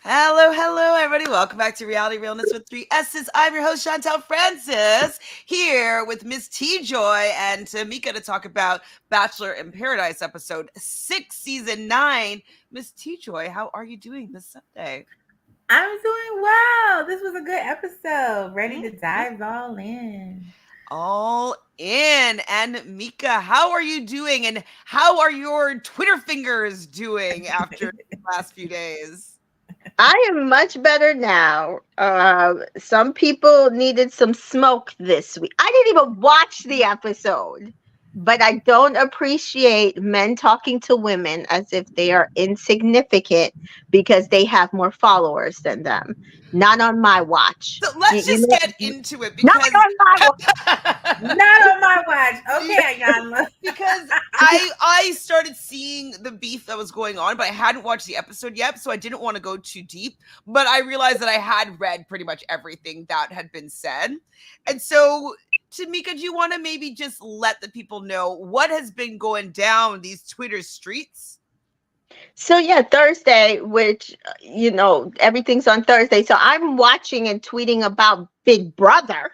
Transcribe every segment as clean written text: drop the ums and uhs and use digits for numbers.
Hello, everybody. Welcome back to Reality Realness with 3 S's. I'm your host, Francis, here with Miss TJoy and Tamika to talk about Bachelor in Paradise episode 6, season 9. Miss TJoy, how are you doing this Sunday? I'm doing well. This was a good episode. Ready to dive all in. All in. And Mika, how are you doing? And how are your Twitter fingers doing after the last few days? I am much better now. Some people needed some smoke this week. I didn't even watch the episode, but I don't appreciate men talking to women as if they are insignificant because they have more followers than them. Not on my watch. So let's just get into it Not because on my watch. Not on my watch. Okay, Ayanla. Because I started seeing the beef that was going on, but I hadn't watched the episode yet, so I didn't want to go too deep. But I realized that I had read pretty much everything that had been said. And so, Tamika, do you want to maybe just let the people know what has been going down these Twitter streets? So yeah, Thursday, which everything's on Thursday. So I'm watching and tweeting about Big Brother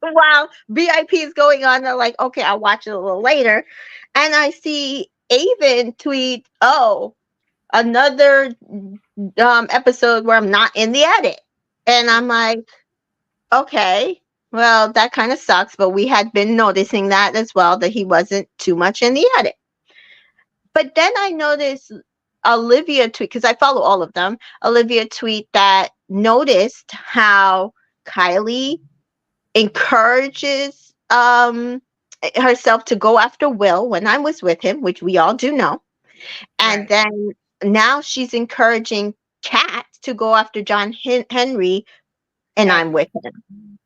while BIP is going on. They're like, okay, I'll watch it a little later, and I see Avon tweet, "Oh, another episode where I'm not in the edit," and I'm like, okay, well that kind of sucks. But we had been noticing that as well, that he wasn't too much in the edit. But then I noticed Olivia tweet, because I follow all of them. Olivia tweet that noticed how Kylie encourages herself to go after Will when I was with him, which we all do know. And then now she's encouraging Kat to go after John Henry, and I'm with him.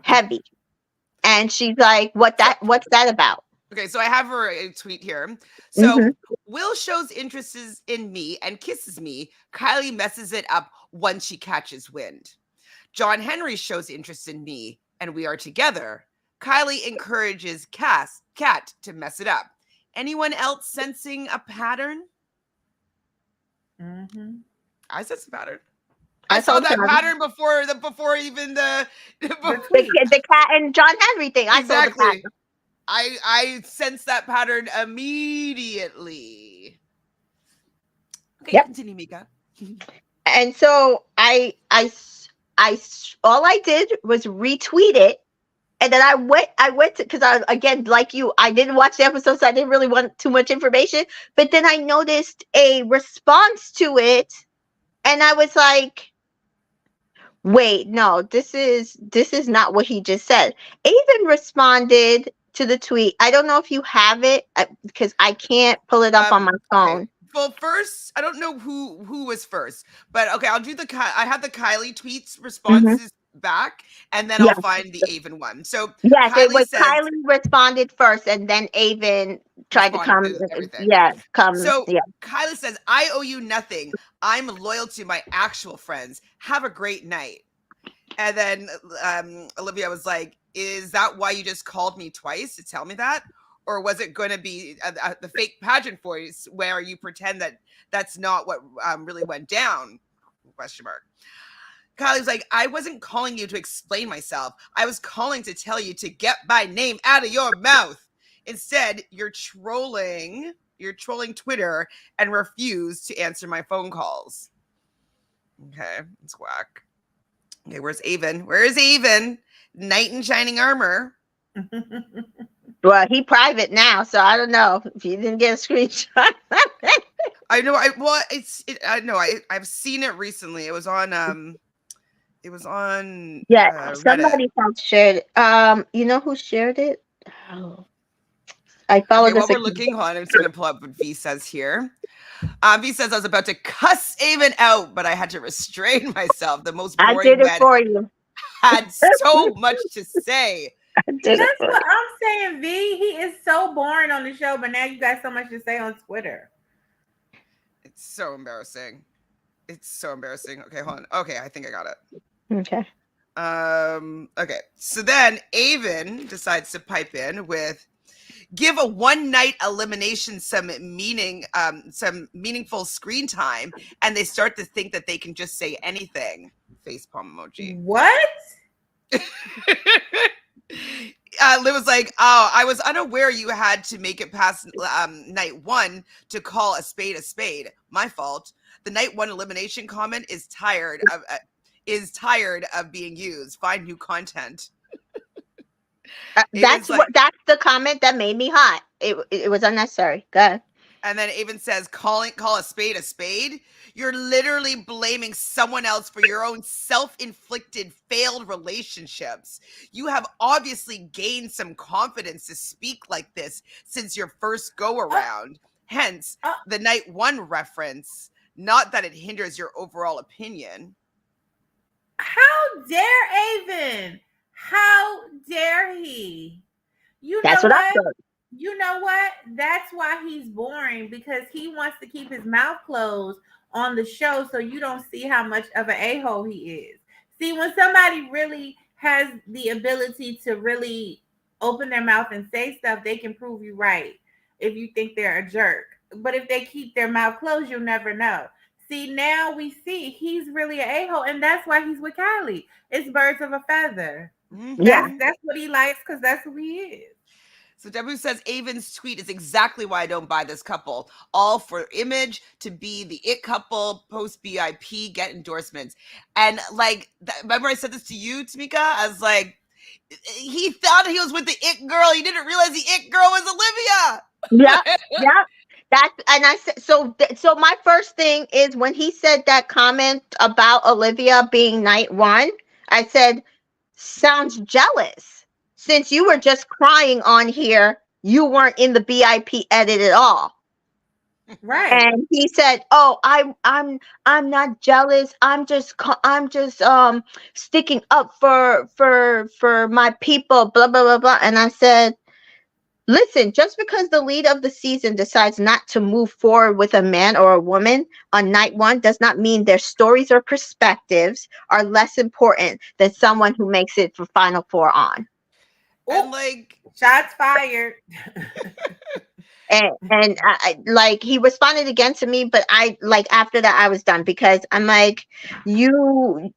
Heavy. And she's like, what's that about? Okay, so I have her tweet here. So Will shows interest in me and kisses me. Kylie messes it up once she catches wind. John Henry shows interest in me and we are together. Kylie encourages Kat to mess it up. Anyone else sensing a pattern? I sense a pattern. I saw that pattern before even the Kat and John Henry thing. Exactly. I sense that pattern immediately. Okay, continue, Mika. And so I all I did was retweet it, and then I went to, because again, like you, I didn't watch the episode, so I didn't really want too much information. But then I noticed a response to it, and I was like, wait, no, this is not what he just said. Avon responded to the tweet. I don't know if you have it, because I can't pull it up on my phone. Okay. Well, first, I don't know who was first, but okay, I'll do I have the Kylie tweets responses back, and then I'll find the Avon one. So yes, Kylie responded first, and then Avon tried to come. Kylie says, "I owe you nothing. I'm loyal to my actual friends. Have a great night." And then Olivia was like, "Is that why you just called me twice to tell me that? Or was it going to be the fake pageant voice where you pretend that that's not what really went down?" ? Kylie's like, "I wasn't calling you to explain myself. I was calling to tell you to get my name out of your mouth. Instead, you're trolling Twitter and refuse to answer my phone calls." Okay, it's whack. Okay, where's Avon? Where is Avon? Knight in shining armor. Well, he private now, so I don't know if you didn't get a screenshot. I know. I've seen it recently. It was on. Somebody else shared it. You know who shared it? Oh, I followed. While we're looking on, I'm just gonna pull up what V says here. V says, "I was about to cuss Avon out, but I had to restrain myself. The most boring I did it for you. Had so much to say." That's what I'm saying, V. He is so boring on the show, but now you got so much to say on Twitter. It's so embarrassing. Okay, hold on. Okay, I think I got it. Okay. Okay. So then Avon decides to pipe in with, give a one night elimination some meaningful screen time, and they start to think that they can just say anything. Facepalm emoji. What? Liv was like, "Oh, I was unaware you had to make it past night one to call a spade a spade. My fault. The night one elimination comment is tired of being used. Find new content." That's the comment that made me hot. It was unnecessary. Go ahead. And then Avon says, call a spade a spade. You're literally blaming someone else for your own self-inflicted failed relationships. You have obviously gained some confidence to speak like this since your first go around. Hence, the night one reference. Not that it hinders your overall opinion. How dare Avon? How dare he? That's what I thought. You know what? That's why he's boring, because he wants to keep his mouth closed on the show so you don't see how much of an a-hole he is. See, when somebody really has the ability to really open their mouth and say stuff, they can prove you right if you think they're a jerk. But if they keep their mouth closed, you'll never know. See, now we see he's really an a-hole, and that's why he's with Kylie. It's birds of a feather. Yeah. That's what he likes, because that's who he is. So Debu says, Avon's tweet is exactly why I don't buy this couple. All for image, to be the it couple, post BIP, get endorsements. And like, remember I said this to you, Tamika? I was like, he thought he was with the it girl. He didn't realize the it girl was Olivia. Yeah. And I said, so my first thing is when he said that comment about Olivia being night one, I said, sounds jealous. Since you were just crying on here, you weren't in the BIP edit at all. Right. And he said, "Oh, I'm not jealous. I'm just sticking up for my people, blah blah blah blah." And I said, listen, just because the lead of the season decides not to move forward with a man or a woman on night one does not mean their stories or perspectives are less important than someone who makes it for Final Four on. And like, shots fired. And I, like, he responded again to me, but I, like, after that I was done, because I'm like, no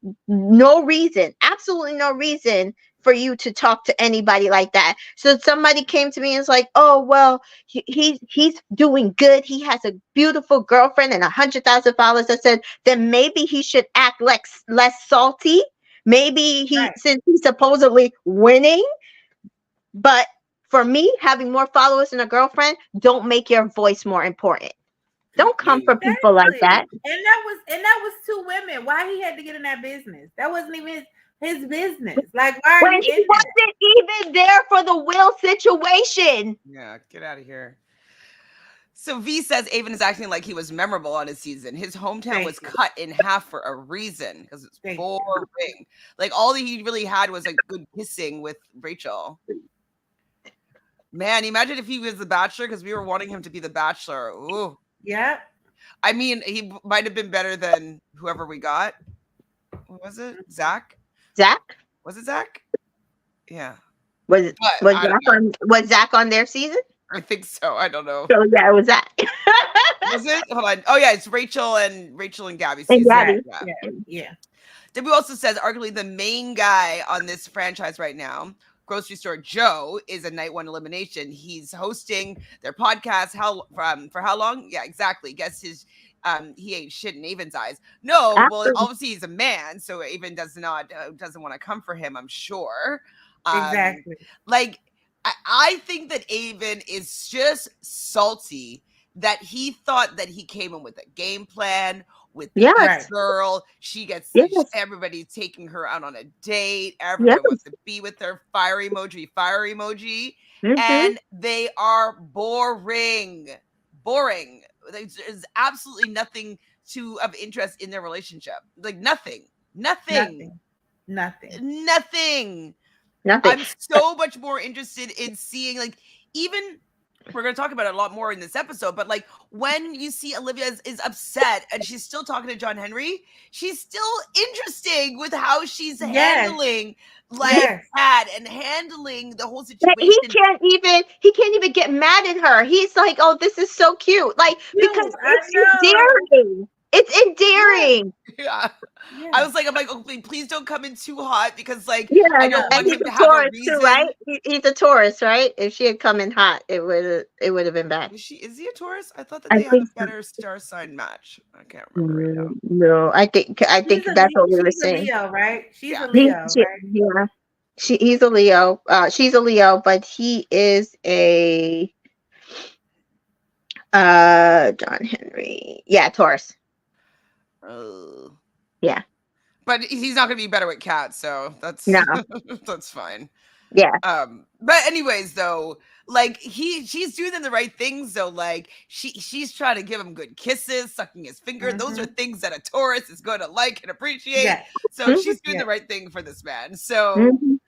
reason, absolutely no reason for you to talk to anybody like that. So somebody came to me and was like, oh, well, he's doing good. He has a beautiful girlfriend and 100,000 followers. I said, then maybe he should act less salty. Maybe since he's supposedly winning. But for me, having more followers and a girlfriend don't make your voice more important. Don't come for people like that. And that was two women. Why he had to get in that business? That wasn't even his business. Like, why when he wasn't even there for the Will situation? Yeah, get out of here. So V says Avon is acting like he was memorable on his season. His hometown was cut in half for a reason, because it's boring. Like, all that he really had was like good kissing with Rachel. Man, imagine if he was the Bachelor, because we were wanting him to be the Bachelor. Ooh. Yeah. I mean, he might have been better than whoever we got. What was it? Zach? Was it Zach? Yeah. Was Zach on their season? I think so. I don't know. So yeah, it was Zach. Was it? Hold on. Oh yeah, it's Rachel and Gabby's season. And Gabby. Yeah. Debbie also says arguably the main guy on this franchise right now, Grocery Store Joe, is a night one elimination. He's hosting their podcast. For how long? Yeah, exactly. Guess he ain't shit in Avon's eyes. No, absolutely. Well, obviously he's a man, so Avon doesn't want to come for him, I'm sure. Exactly. Like, I think that Avon is just salty that he thought that he came in with a game plan with the girl. She gets everybody taking her out on a date. Everyone wants to be with her. Fire emoji. Mm-hmm. And they are boring. There's absolutely nothing of interest in their relationship. Like, nothing. I'm so much more interested in seeing, like, even we're going to talk about it a lot more in this episode, but like when you see Olivia is upset and she's still talking to John Henry, she's still interesting with how she's Yes. handling like Yes. that and handling the whole He situation. can't even get mad at her. He's like, "Oh, this is so cute." Like, because Cute. I it's know. endearing. It's Yeah. endearing. Yeah. Yeah. I'm like, oh, please don't come in too hot because like Yeah, I Yeah. don't and want he's him to a have a Taurus too, right? reason. He's a Taurus, right? If she had come in hot, it would have been bad. Is he a Taurus? I thought that I they had a think so. better star sign match. I can't remember right now. No, I think that's what we were She's a saying. Leo, right? She's Yeah. a Leo, right? Yeah, he's a Leo. She's a Leo, but he is a John Henry. Yeah, Taurus. Oh. Yeah. But he's not going to be better with cats, so that's No. that's fine. Yeah. But anyways, though, like she's doing the right things, though. Like she's trying to give him good kisses, sucking his finger. Those are Mm-hmm. things that a Taurus is going to like and appreciate. Yes. So Mhm. she's doing the Yes. right thing for this man. So, Mhm.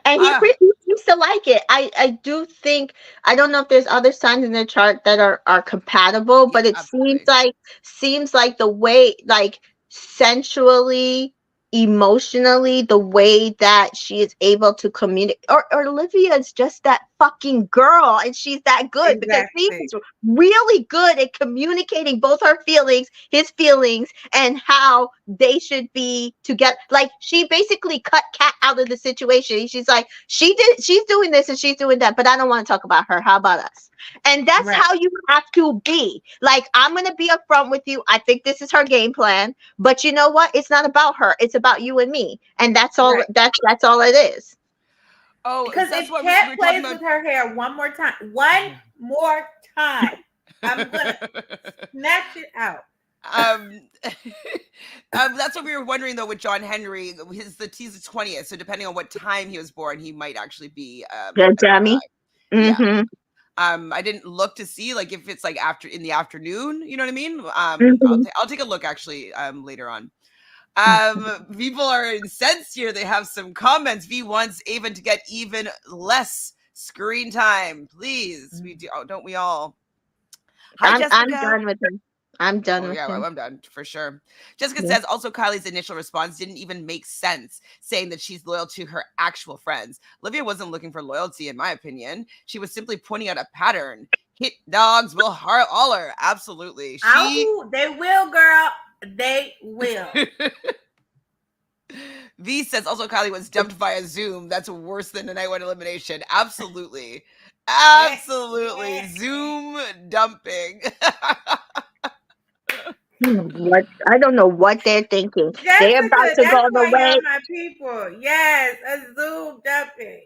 And uh, he seems to like it. I do think, I don't know if there's other signs in the chart that are compatible, yeah, but it absolutely. seems like the way, like, sensually, emotionally, the way that she is able to communicate, or Olivia is just that fucking girl, and she's that good because she's Exactly. really good at communicating both her feelings, his feelings, and how they should be together. Like, she basically cut Kat out of the situation. She's like, she's doing this and she's doing that, but I don't want to talk about her. How about us? And that's Right. how you have to be. Like, I'm gonna be upfront with you. I think this is her game plan, but you know what? It's not about her. It's about you and me, and that's all. Right. That's all it is. Oh, Because that's if what Cat we're talking plays about. with her hair one more time, I'm gonna snatch it out. um, that's what we were wondering though with John Henry. He's the 20th, so depending on what time he was born, he might actually be The an alumni. dummy. Yeah. Mm-hmm. I didn't look to see like if it's like after in the afternoon. You know what I mean? Mm-hmm. I'll take a look actually later on. People are incensed here. They have some comments. V wants Avon to get even less screen time, please. We do. Oh, don't we all? Hi, I'm Jessica. done with him. I'm done Oh with yeah, him. I'm done for sure. Jessica Yeah. says also Kylie's initial response didn't even make sense, saying that she's loyal to her actual friends. Olivia wasn't looking for loyalty, in my opinion. She was simply pointing out a pattern. Hit dogs will holler. Absolutely. Oh, they will, girl. They will. V says also Kylie was dumped via Zoom. That's worse than a night one elimination. Absolutely. Absolutely. Zoom dumping. What, I don't know what they're thinking. They're Jessica, about to that's go the why way. y'all my people. Yes, a Zoom dumping.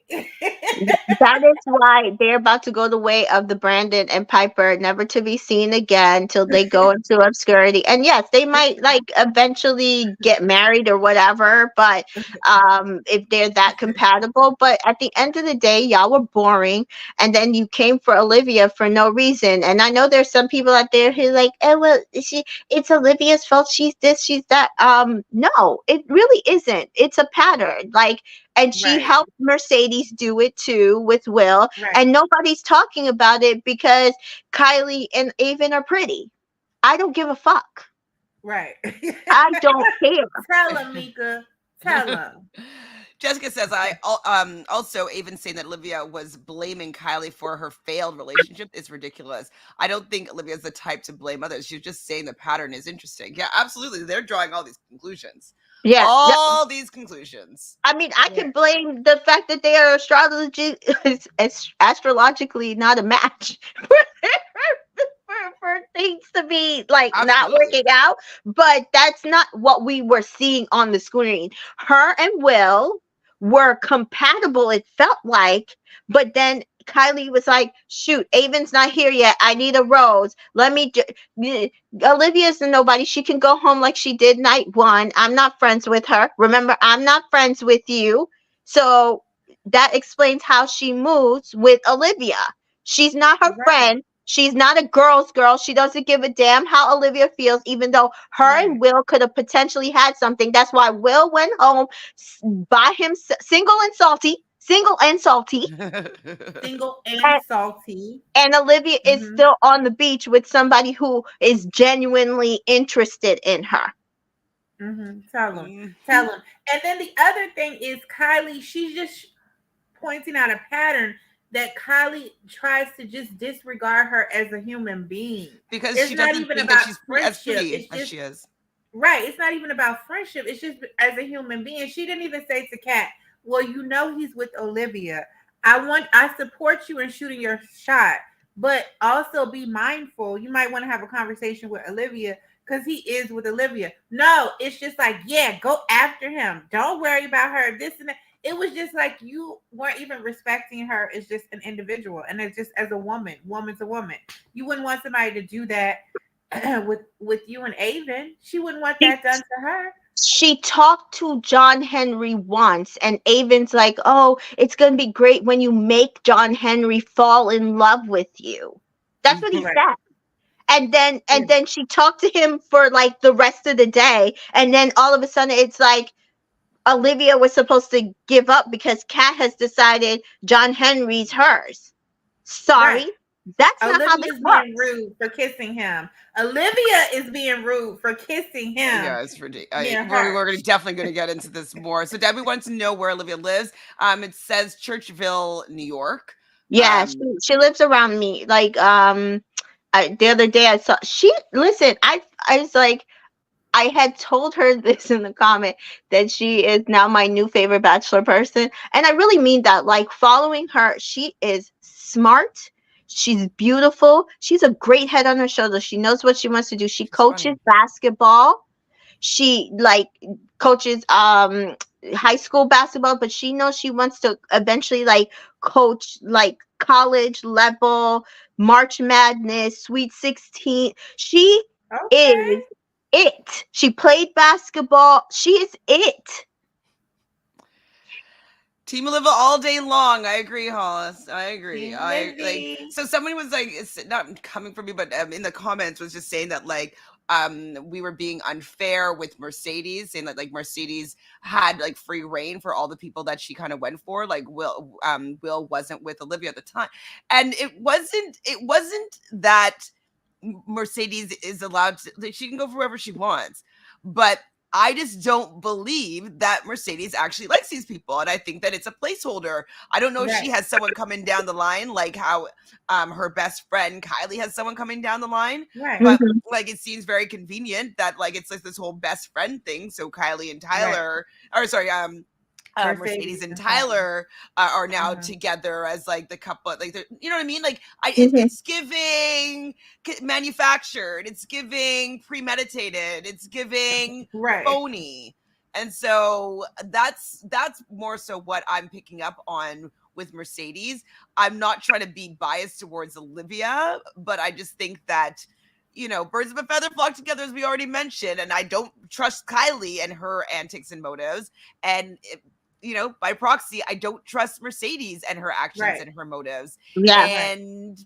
That is why they're about to go the way of the Brandon and Piper, never to be seen again till they go into obscurity. And yes, they might like eventually get married or whatever, but if they're that compatible. But at the end of the day, y'all were boring, and then you came for Olivia for no reason. And I know there's some people out there who like, oh well, it's Olivia's fault. She's this, she's that. No, it really isn't. It's a pattern. Like, and she Right. helped Mercedes do it too with Will. Right. And nobody's talking about it because Kylie and Avon are pretty. I don't give a fuck. Right. I don't care. Tell him, Mika. Tell him. Jessica says, I also even saying that Olivia was blaming Kylie for her failed relationship is ridiculous. I don't think Olivia's the type to blame others. She's just saying the pattern is interesting. Yeah, absolutely. They're drawing all these conclusions. Yeah. All these conclusions. I mean, I can blame the fact that they are astrologically not a match for things to be like not Absolutely. working out, but that's not what we were seeing on the screen. Her and Will were compatible, it felt like, but then Kylie was like, shoot, Avon's not here yet. I need a rose. Let me Olivia's nobody. She can go home like she did night one. I'm not friends with her. Remember, I'm not friends with you. So that explains how she moves with Olivia. She's not her friend. She's not a girl's girl. She doesn't give a damn how Olivia feels, even though her and Will could have potentially had something. That's why Will went home by him, single and salty. single and salty. Single and salty. And Olivia is Mm-hmm. still on the beach with somebody who is genuinely interested in her. Mm-hmm. Tell him. Mhm. Tell him. And then the other thing is Kylie, she's just pointing out a pattern that Kylie tries to just disregard her as a human being. Because It's she not doesn't even think that about she's as friendship. pretty It's as just she is. right. It's not even about friendship. It's just as a human being. She didn't even say to Kat, well, you know he's with Olivia. I support you in shooting your shot, but also be mindful. You might want to have a conversation with Olivia because he is with Olivia. No, it's just like, yeah, go after him. Don't worry about her. This and that. It was just like you weren't even respecting her as just an individual and as just as a woman, woman to woman. You wouldn't want somebody to do that with you and Avon. She wouldn't want She, that done to her. she talked to John Henry once, and Avon's like, "Oh, it's gonna be great when you make John Henry fall in love with you." That's what he Mhm. Right. said. And then Yeah. she talked to him for like the rest of the day, and then all of a sudden it's like Olivia was supposed to give up because Kat has decided John Henry's hers. Right. Sorry, that's not how this Olivia's being works. rude for kissing him. Olivia is being rude for kissing him Yeah, it's ridiculous. near We're, her. we're definitely going to get into this more. So Debbie wants to know where Olivia lives. It says Churchville, New York. Yeah, Um, she lives around me. Like the other day I saw she listen. I was like I had told her this in the comment that she is now my new favorite Bachelor person, and I really mean that. Like following her, she is smart. She's beautiful. She's a great head on her shoulders. She knows what she wants to do. She she's coaches funny. basketball. She like coaches high school basketball, but she knows she wants to eventually like coach like college level, March Madness, Sweet 16. She is Okay. it. She played basketball. She is it. Team Olivia all day long. I agree, Hollis. I agree. Team I like. Livy. So somebody was like, it's not coming from me, but in the comments was just saying that like we were being unfair with Mercedes, saying that like Mercedes had like free reign for all the people that she kind of went for. Like Will wasn't with Olivia at the time, and it wasn't that Mercedes is allowed to, like, she can go for whoever she wants, but I just don't believe that Mercedes actually likes these people. And I think that it's a placeholder. I don't know if she Right. has someone coming down the line, like how her best friend Kylie has someone coming down the line. Right. But Mhm. like it seems very convenient that like it's like this whole best friend thing. So Kylie and Right. Tyler, or sorry, Mercedes Mercedes and and Tyler. Tyler are now Uh-huh. together as like the couple, like you know what I mean? Like Mhm. it's giving manufactured, it's giving premeditated, it's giving Right. phony, and so that's more so what I'm picking up on with Mercedes. I'm not trying to be biased towards Olivia, but I just think that birds of a feather flock together, as we already mentioned, and I don't trust Kylie and her antics and motives, and by proxy, I don't trust Mercedes and her actions Right. and her motives. Yeah. Right. And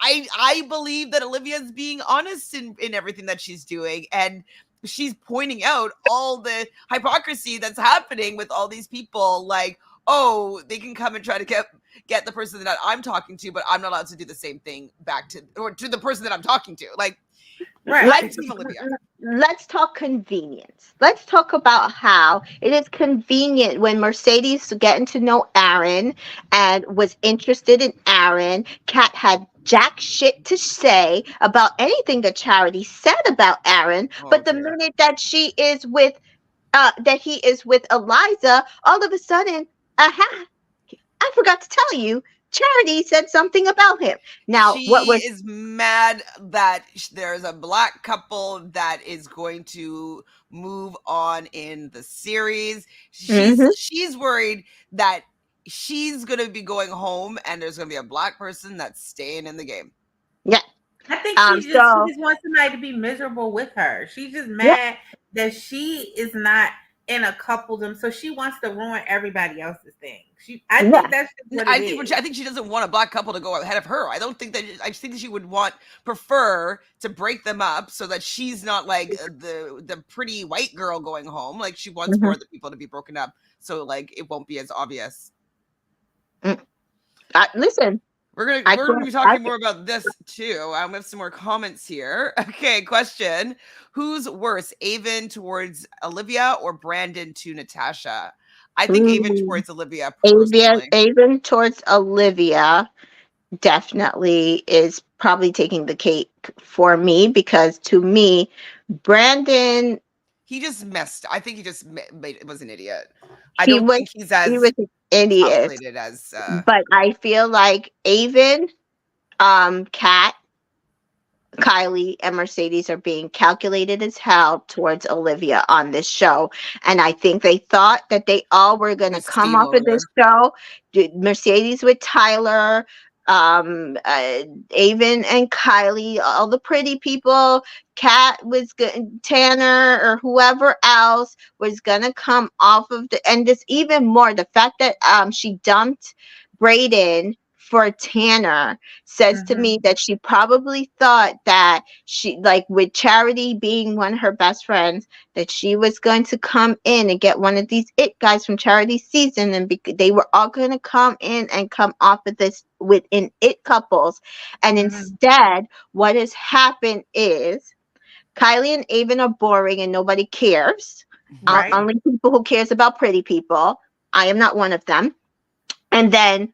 I believe that Olivia's being honest in everything that she's doing. And she's pointing out all the hypocrisy that's happening with all these people. Like, oh, they can come and try to get the person that I'm talking to, but I'm not allowed to do the same thing back to the person that I'm talking to. Like, Right. I'm let's Team Olivia. let's talk convenience. Let's talk about how it is convenient when Mercedes getting to know Aaron and was interested in Aaron. Kat had jack shit to say about anything that Charity said about Aaron, Oh but the dear. minute that she is with that he is with Eliza, all of a sudden, aha, I forgot to tell you, Charity said something about him. Now, what She was is mad that there's a black couple that is going to move on in the series. She's mhm, she's worried that she's going to be going home and there's going to be a black person that's staying in the game. yeah. I think she So just wants somebody to be miserable with her. She's just yeah, mad that she is not in a coupledom, so she wants to ruin everybody else's thing. I yeah. think that's just what it is. I think she doesn't want a black couple to go ahead of her. I don't think that I think she would prefer to break them up so that she's not like the pretty white girl going home. Like she wants for Mhm. other people to be broken up so like it won't be as obvious. Mm. Listen, We're gonna be talking more about this too. We have some more comments here. Okay, question: who's worse, Avon towards Olivia or Brandon to Natasha? I think Avon mm, towards Olivia personally. Avon towards Olivia definitely is probably taking the cake for me, because to me, Brandon, He just messed. I think he just was an idiot. I he don't was think he's he as was an idiot. calculated as. But I feel like Avon, Kat, Kylie, and Mercedes are being calculated as hell towards Olivia on this show. And I think they thought that they all were going to The come off of this steamroller. show. Mercedes with Tyler, Avon and Kylie, all the pretty people. Kat was good, Tanner or whoever else was going to come off of the, and this even more, the fact that she dumped Brayden for Tanner says to me that she probably thought that she, like with Charity being one of her best friends, that she was going to come in and get one of these it guys from Charity's season, and they were all going to come in and come off of this within it couples. And instead, what has happened is Kylie and Avon are boring and nobody cares. Right. Only people who cares about pretty people. I am not one of them. And then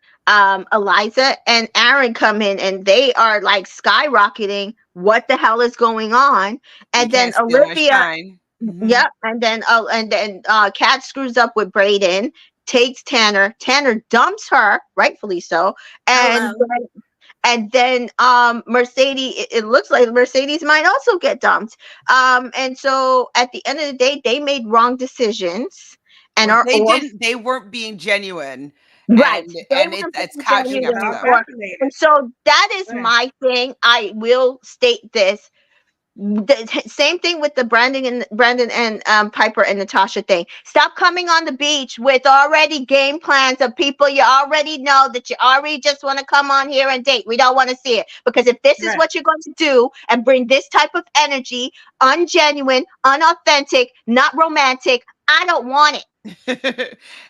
Eliza and Aaron come in and they are like skyrocketing. What the hell is going on? You And then can't steal my Olivia, shine. Mhm. yep. And then Kat screws up with Brayden, takes Tanner. Tanner dumps her, rightfully so. And Hello. then Mercedes, it looks like Mercedes might also get dumped. And so at the end of the day, they made wrong decisions and Well, are they or didn't. They weren't being genuine, right. They it's weren't it's being catching up to genuine All them. or, calculated. and so that is Right. my thing. I will state this. The same thing with the Brandon and Piper and Natasha thing. Stop coming on the beach with already game plans of people you already know that you already just want to come on here and date. We don't want to see it, because if this is Right. what you're going to do and bring this type of energy, ungenuine, unauthentic, not romantic, I don't want it.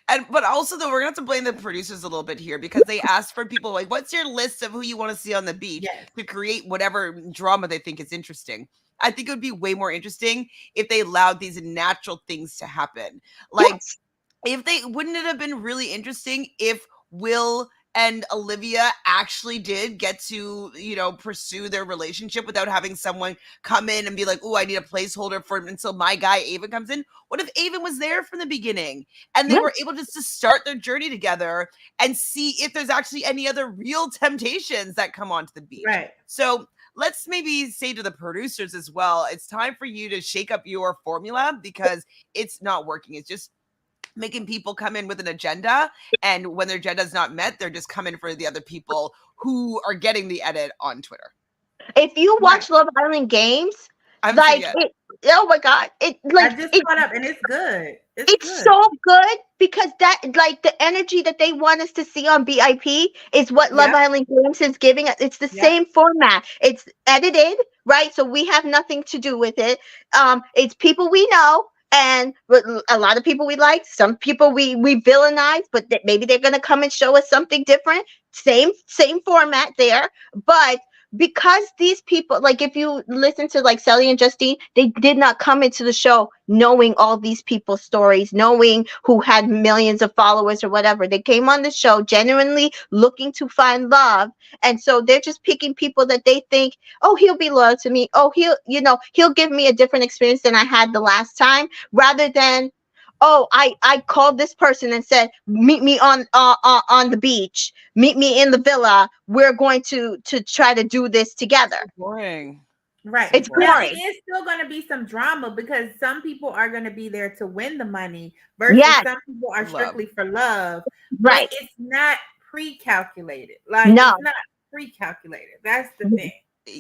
And but also though we're gonna have to blame the producers a little bit here because they asked for people like, what's your list of who you want to see on the beach Yes. to create whatever drama they think is interesting. I think it would be way more interesting if they allowed these natural things to happen. Like, Yes. if they wouldn't it have been really interesting if Will and Olivia actually did get to, pursue their relationship without having someone come in and be like, "Oh, I need a placeholder for until my guy Avon comes in." What if Avon was there from the beginning and they were Yes. able just to start their journey together and see if there's actually any other real temptations that come onto the beach? Right. So let's maybe say to the producers as well, it's time for you to shake up your formula because it's not working. It's just making people come in with an agenda, and when their agenda is not met, they're just coming for the other people who are getting the edit on Twitter. If you Right. watch Love Island Games, I haven't seen like it it, oh my god, it I like just it caught up and it's good. It's it's good. so good, because that, like, the energy that they want us to see on BIP is what Love Yep. Island Games is giving us. It's the Yep. same format. It's edited, right? So we have nothing to do with it. It's people we know, and a lot of people we like. Some people we villainize, but maybe they're gonna come and show us something different. Same format there, but because these people, like, if you listen to like Sally and Justine, they did not come into the show knowing all these people's stories, knowing who had millions of followers or whatever. They came on the show genuinely looking to find love, and so they're just picking people that they think, oh, he'll be loyal to me, oh, he'll give me a different experience than I had the last time, rather than, oh, I called this person and said, meet me on the beach, meet me in the villa, we're going to try to do this together. So boring. Right. So It's Now, boring. it boring. is still going to be some drama because some people are going to be there to win the money versus Yes. some people are Love. strictly for love. But Right. it's not pre-calculated. Like, No. it's not pre-calculated. That's the thing.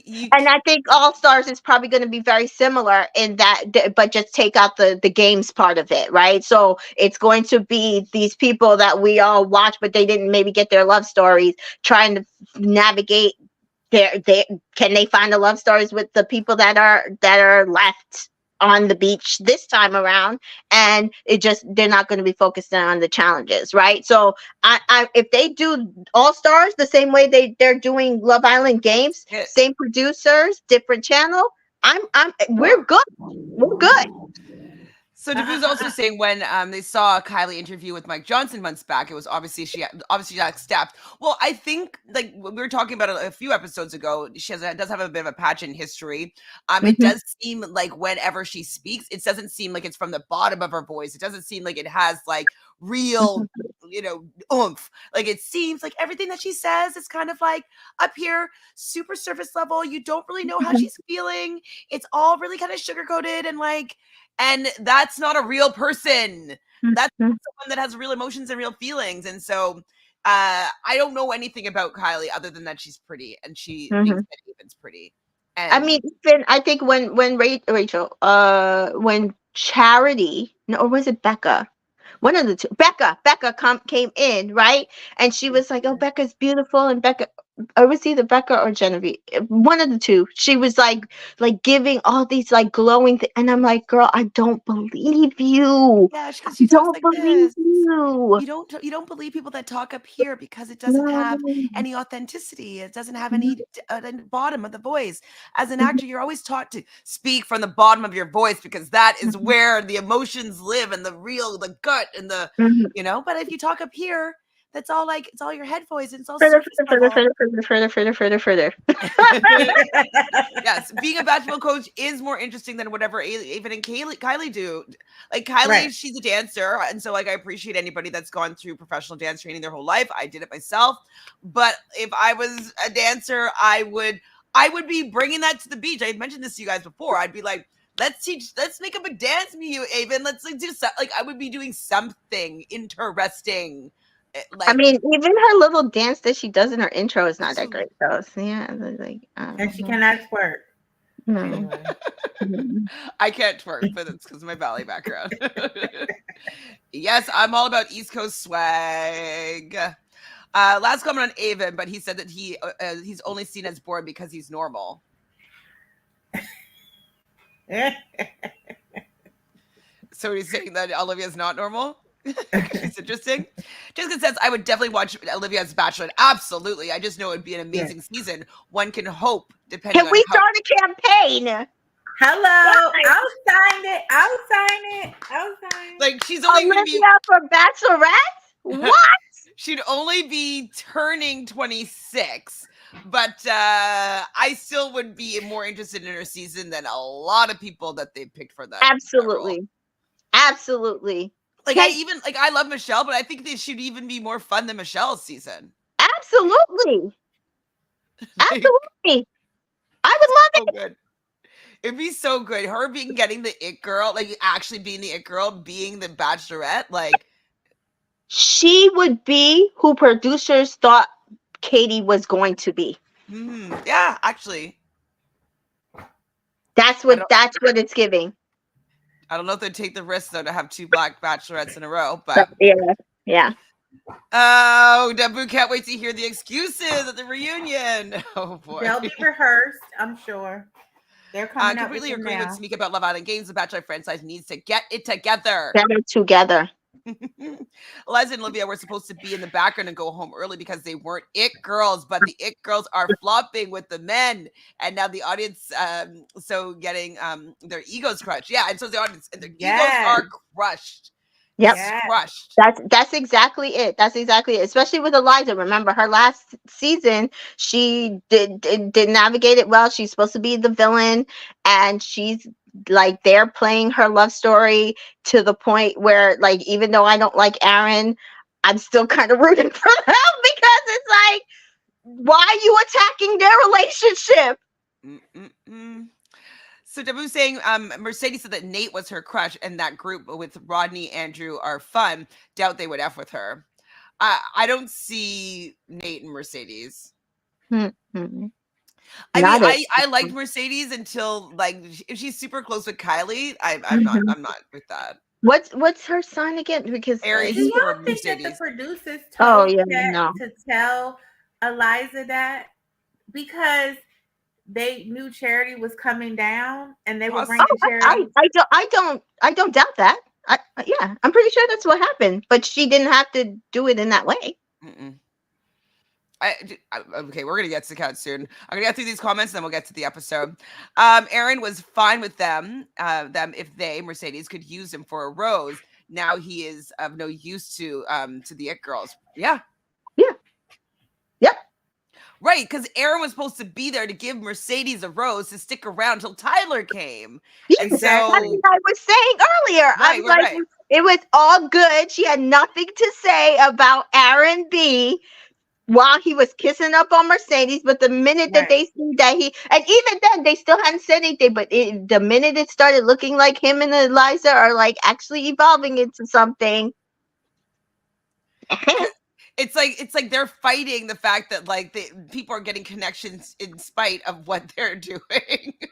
You, And I think All Stars is probably going to be very similar in that, but just take out the games part of it, right? So it's going to be these people that we all watch, but they didn't maybe get their love stories, trying to navigate their can they find the love stories with the people that are left? on the beach this time around, and they're not going to be focused on the challenges, right? So if they do All Stars the same way they're doing Love Island games, same producers, different channel, we're good. We're good. So Davu's also saying when they saw a Kylie interview with Mike Johnson months back, it was obviously she got stepped. Well, I think like we were talking about a few episodes ago, does have a bit of a pageant history. It does seem like whenever she speaks, it doesn't seem like it's from the bottom of her voice. It doesn't seem like it has like real, oomph. Like it seems like everything that she says is kind of like up here, super surface level. You don't really know how she's feeling. It's all really kind of sugar coated and that's not a real person. That's someone that has real emotions and real feelings. And so I don't know anything about Kylie other than that she's pretty and she thinks that Even's pretty. And I mean, even I think when Rachel, when Charity, no, or was it Becca? One of the two. Becca came in, right? And she was like, "Oh, Becca's beautiful," and Becca, or was either Becca or Genevieve, one of the two. She was like giving all these like glowing and I'm like, girl, I don't believe you. Yeah, because she talks like this. You. You don't believe people that talk up here because it doesn't have any authenticity. It doesn't have any bottom of the voice. As an actor, you're always taught to speak from the bottom of your voice because that is where the emotions live and the gut and the But if you talk up here, that's all like it's all your head voice and it's all further. Yes, being a basketball coach is more interesting than whatever Aven and Kylie do. Like Kylie, she's a dancer, and so like I appreciate anybody that's gone through professional dance training their whole life. I did it myself, but if I was a dancer, I would be bringing that to the beach. I had mentioned this to you guys before. I'd be like, let's make up a dance with you, Aven. Let's like do something. Like I would be doing something interesting. Like, I mean, even her little dance that she does in her intro is not that great, though. So, yeah, like, and she cannot twerk. No, anyway. I can't twerk, but it's because of my ballet background. Yes, I'm all about East Coast swag. Last comment on Aven, but he said that he's only seen as bored because he's normal. So he's saying that Olivia's not normal? She's interesting. Jessica says, I would definitely watch Olivia's Bachelor. Absolutely. I just know it would be an amazing season. One can hope, depending on Can we start a campaign? Hello. I'll sign it. Like, she's only Olivia for Bachelorette? What? She'd only be turning 26. But I still would be more interested in her season than a lot of people that they picked for that. Absolutely. Absolutely. Like I love Michelle, but I think they should even be more fun than Michelle's season. Absolutely. Absolutely. I would love it. Good. It'd be so good. Her getting the it girl, like actually being the it girl, being the Bachelorette, like she would be who producers thought Katie was going to be. Yeah, actually. That's what it's giving. I don't know if they'd take the risk though to have two black bachelorettes in a row, but yeah. Oh, Dabu can't wait to hear the excuses at the reunion. Oh boy, they'll be rehearsed, I'm sure. They're coming. I completely agree with Tamika about Love Island Games. The Bachelor franchise needs to get it together. Better together. Eliza and Olivia were supposed to be in the background and go home early because they weren't it girls, but the it girls are flopping with the men, and now the audience so getting their egos crushed. Yeah, and so the audience and their egos are crushed. Yep. Crushed. That's exactly it. Especially with Eliza. Remember her last season, she did navigate it well. She's supposed to be the villain, and she's like they're playing her love story to the point where like even though I don't like Aaron, I'm still kind of rooting for them because it's like, why are you attacking their relationship? So Dabu's saying Mercedes said that Nate was her crush and that group with Rodney, Andrew are fun. Doubt they would F with her. I don't see Nate and Mercedes. I liked Mercedes until like if she's super close with Kylie, I'm not with that. What's her sign again? Because Aries. Do you think that the producers told to tell Eliza that? Because they knew Charity was coming down, and they were Poss- bringing Charity. I don't doubt that. Yeah, I'm pretty sure that's what happened, but she didn't have to do it in that way. Mm-mm. Okay, we're gonna get to Kat soon. I'm gonna get through these comments, and then we'll get to the episode. Aaron was fine with them if they Mercedes could use him for a rose. Now he is of no use to the it girls. Yeah, Yeah. Yep. right. Because Aaron was supposed to be there to give Mercedes a rose to stick around till Tyler came, Yes, and that's Exactly. what so I was saying earlier. right, I'm like, right. it was all good. She had nothing to say about Aaron B while he was kissing up on Mercedes. But the minute that Right. they see that and even then, they still hadn't said anything. But the minute it started looking like him and Eliza are like actually evolving into something. It's like they're fighting the fact that like people are getting connections in spite of what they're doing.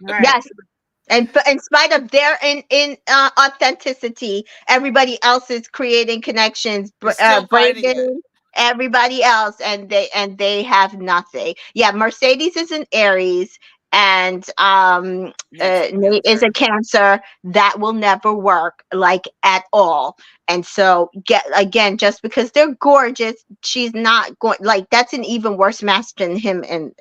Right. Yes. And in spite of their authenticity, everybody else is creating connections. They're still fighting it. Brayden, everybody else, and they have nothing. Yeah, Mercedes is an Aries, and Nate's a Nate is a Cancer. That will never work, like at all. And so, again, just because they're gorgeous, she's not going. Like that's an even worse match than him and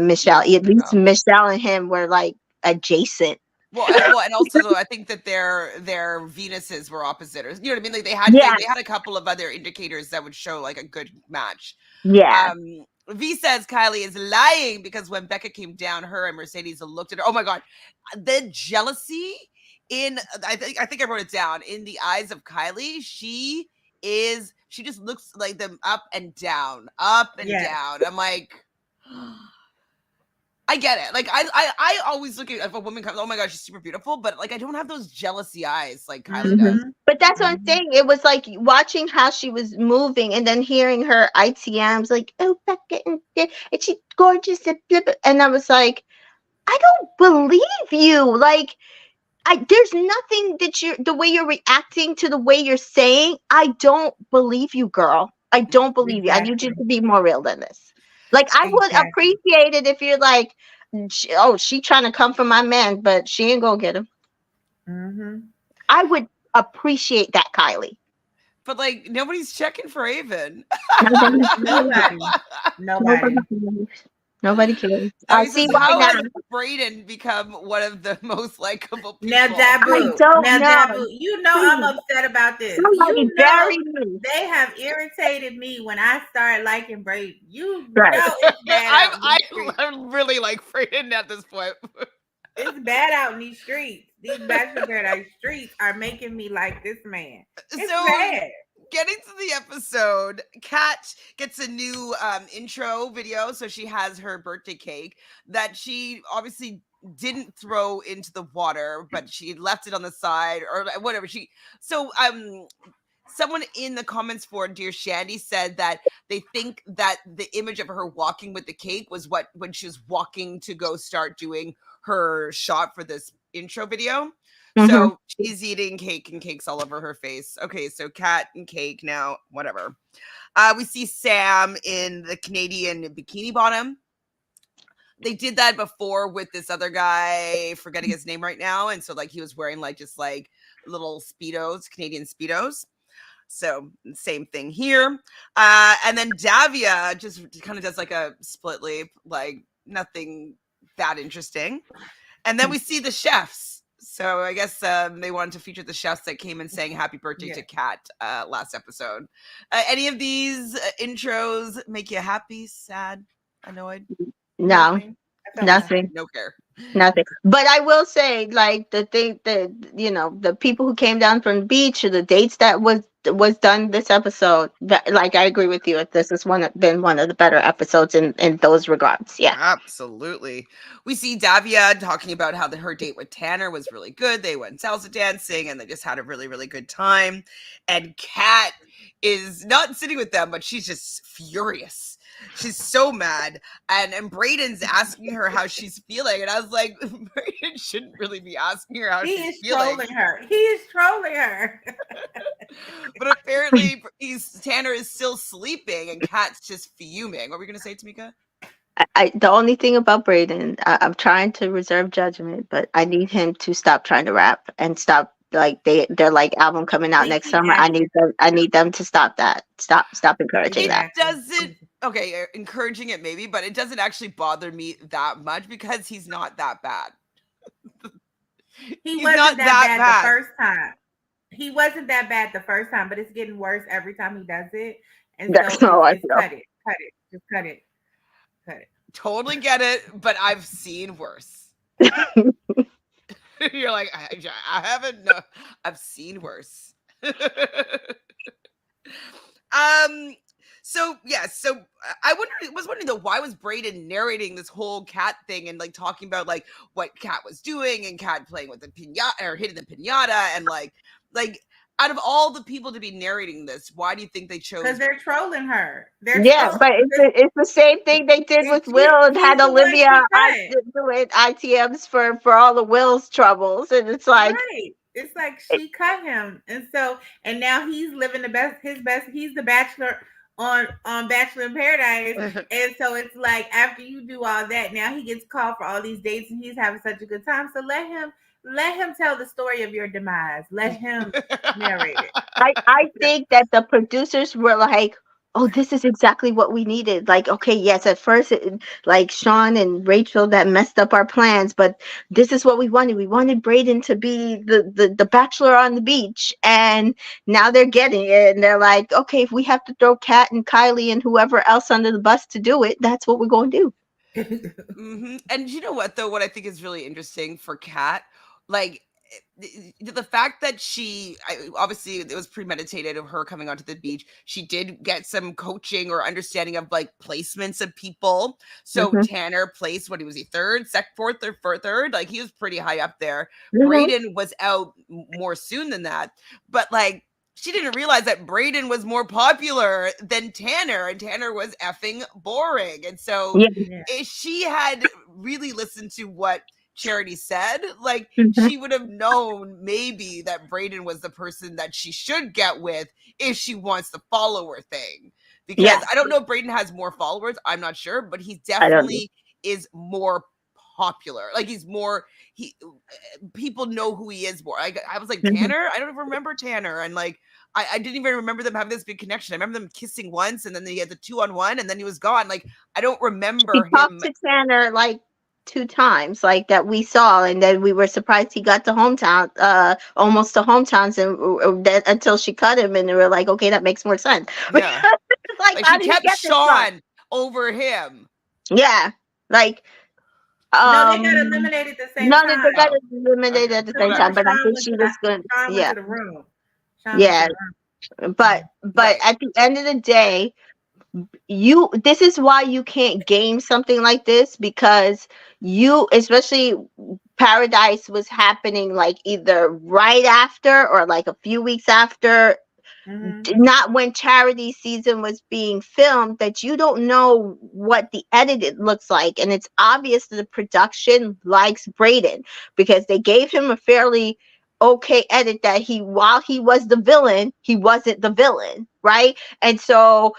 Michelle. At least Michelle and him were like adjacent. Well, and also I think that their Venuses were opposite, or you know what I mean. Like they had a couple of other indicators that would show like a good match. Yeah. V says Kylie is lying because when Becca came down, her and Mercedes looked at her. Oh my god, the jealousy in I think I wrote it down in the eyes of Kylie. She just looks like them up and down, up and down. I'm like. I get it. Like I always look at if a woman comes, oh my gosh, she's super beautiful, but like I don't have those jealousy eyes like Kylie does. But that's what I'm saying. It was like watching how she was moving and then hearing her ITMs like, oh, Becca, and she's gorgeous, and I was like, I don't believe you. Like, there's nothing that the way you're reacting to the way you're saying. I don't believe you, girl. I don't believe you. I need you to be more real than this. Like, I would appreciate it if you're like, she trying to come for my man, but she ain't gonna get him. I would appreciate that, Kylie. But like, nobody's checking for Avon. Nobody cares. I see why now. Has Brayden become one of the most likable people? Now, Jabu, you know I'm upset about this. Somebody bury me. They have irritated me when I start liking Brayden. You know it's bad. I really like Brayden at this point. It's bad out in these streets. These Bachelor Paradise streets are making me like this man. It's bad. Getting to the episode, Kat gets a new intro video. So she has her birthday cake that she obviously didn't throw into the water, but she left it on the side or whatever. Someone in the comments for Dear Shandy said that they think that the image of her walking with the cake was when she was walking to go start doing her shot for this intro video. So she's eating cake and cake's all over her face. Okay, so Kat and cake now, whatever. We see Sam in the Canadian bikini bottom. They did that before with this other guy, forgetting his name right now. And so like he was wearing like just like little Speedos, Canadian Speedos. So same thing here. And then Davia just kind of does like a split lip, like nothing that interesting. And then we see the chefs. So I guess they wanted to feature the chefs that came in saying happy birthday to Kat last episode. Any of these intros make you happy, sad, annoyed? No, nothing. No care. Nothing. But I will say, like the thing that the people who came down from the beach or the dates that was done this episode, like I agree with you. This has been one of the better episodes in those regards. Yeah, absolutely. We see Davia talking about how her date with Tanner was really good. They went salsa dancing and they just had a really, really good time. And Kat is not sitting with them, but she's just furious. She's so mad. And Brayden's asking her how she's feeling. And I was like, Brayden shouldn't really be asking her how she's feeling. He is trolling her. But apparently Tanner is still sleeping and Kat's just fuming. What were you going to say, Tamika? The only thing about Braden, I'm trying to reserve judgment, but I need him to stop trying to rap and stop. Like they're like album coming out They next keep summer. acting. I need them to stop that. Stop They encouraging keep It that. acting. doesn't, okay, encouraging it maybe, but it doesn't actually bother me that much because he's not that bad. He He's wasn't not that that bad the bad. first time. He wasn't that bad the first time, but it's getting worse every time he does it. And so That's how I it's cut it, just cut it. Totally get it, but I've seen worse. feel. You're like, I haven't. No, I've seen worse. um. So yeah. So was wondering though, why was Braden narrating this whole cat thing and like talking about like what Cat was doing and Cat playing with the pinata or hitting the pinata and like out of all the people to be narrating this, why do you think they Because chose? they're trolling her. They're Yeah, trolling. but it's the same thing they did with Will and She's had the one Olivia she cut. doing ITMs for all the Will's troubles, and it's like Right. It's like she cut him. And now he's living his best. He's the bachelor on Bachelor in Paradise. And so it's like after you do all that, now he gets called for all these dates and he's having such a good time. So let him tell the story of your demise. Let him narrate it. I think that the producers were like, "Oh, this is exactly what we needed." Like, okay, yes, at first, like Sean and Rachel that messed up our plans, but this is what we wanted. We wanted Braden to be the bachelor on the beach, and now they're getting it, and they're like, "Okay, if we have to throw Kat and Kylie and whoever else under the bus to do it, that's what we're going to do." And you know what though? What I think is really interesting for Kat, like the fact that obviously it was premeditated of her coming onto the beach. She did get some coaching or understanding of like placements of people. So Hmm. Tanner placed, what, he third, fourth or third, like he was pretty high up there. Hmm. Braden was out more soon than that, but like she didn't realize that Braden was more popular than Tanner, and Tanner was effing boring. And so Yeah. Yeah. if she had really listened to what Charity said, like Hmm. she would have known maybe that Braden was the person that she should get with if she wants the follower thing. Because Yeah. I don't know if Braden has more followers, I'm not sure, but he I don't know. definitely is more popular. Like he people know who he is more. I was like, Hmm. Tanner? I don't even remember Tanner. And like I didn't even remember them having this big connection. I remember them kissing once and then they had the 2-on-1 and then he was gone. Like I don't He remember talked him. to Tanner like 2 times, like that we saw, and then we were surprised he got to hometown, almost to hometowns, and that until she cut him, and we were like, okay, that makes more sense. Yeah. Like, Like how she did he kept get this far? Sean over him. Yeah, like No, they got eliminated at the same none of they got time. Oh, eliminated okay. at the Well, same that time, makes but sense. I think she was good. Sean went Yeah, to the room. Sean went to yeah, the room. but Right. at the end of the day, this is why you can't game something like this, because especially Paradise was happening like either right after or like a few weeks after, Mm-hmm. not when Charity season was being filmed, that you don't know what the edit looks like. And it's obvious that the production likes Braden because they gave him a fairly okay edit that while he was the villain, he wasn't the villain, right? And so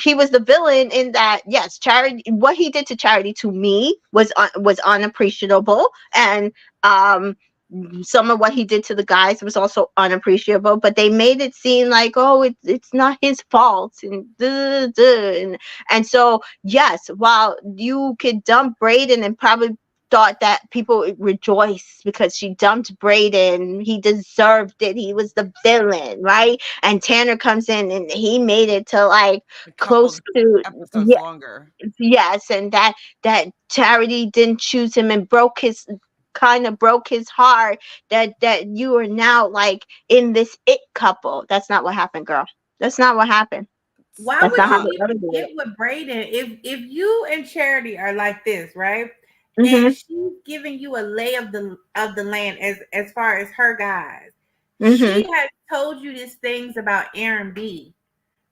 he was the villain in that, yes, Charity, what he did to Charity, to me, was unappreciable. And some of what he did to the guys was also unappreciable, but they made it seem like, oh, it's not his fault, and duh, duh, and so yes, while you could dump Braden and probably thought that people would rejoice because she dumped Braden, he deserved it, he was the villain, right? And Tanner comes in and he made it to like A close couple to, episodes yeah, longer. yes, and that Charity didn't choose him and kind of broke his heart, that you are now like in this it couple. That's not what happened, girl. That's not what happened. Why That's would not how you Yeah. they even edited get it. with Braden if you and Charity are like this, right? And Mhm. she's giving you a lay of the land as far as her guys. She Mhm. has told you these things about Aaron B.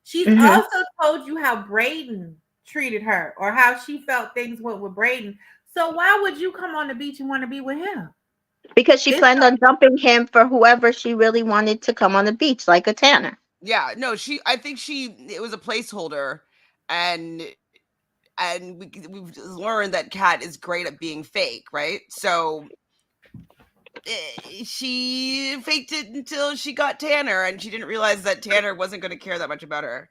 She's Mhm. also told you how Braden treated her or how she felt things went with Braden. So why would you come on the beach and want to be with him? Because she It's planned on dumping him for whoever she really wanted to come on the beach, like a Tanner. Yeah. No, I think it was a placeholder and and we've learned that Kat is great at being fake, right? So she faked it until she got Tanner, and she didn't realize that Tanner wasn't going to care that much about her.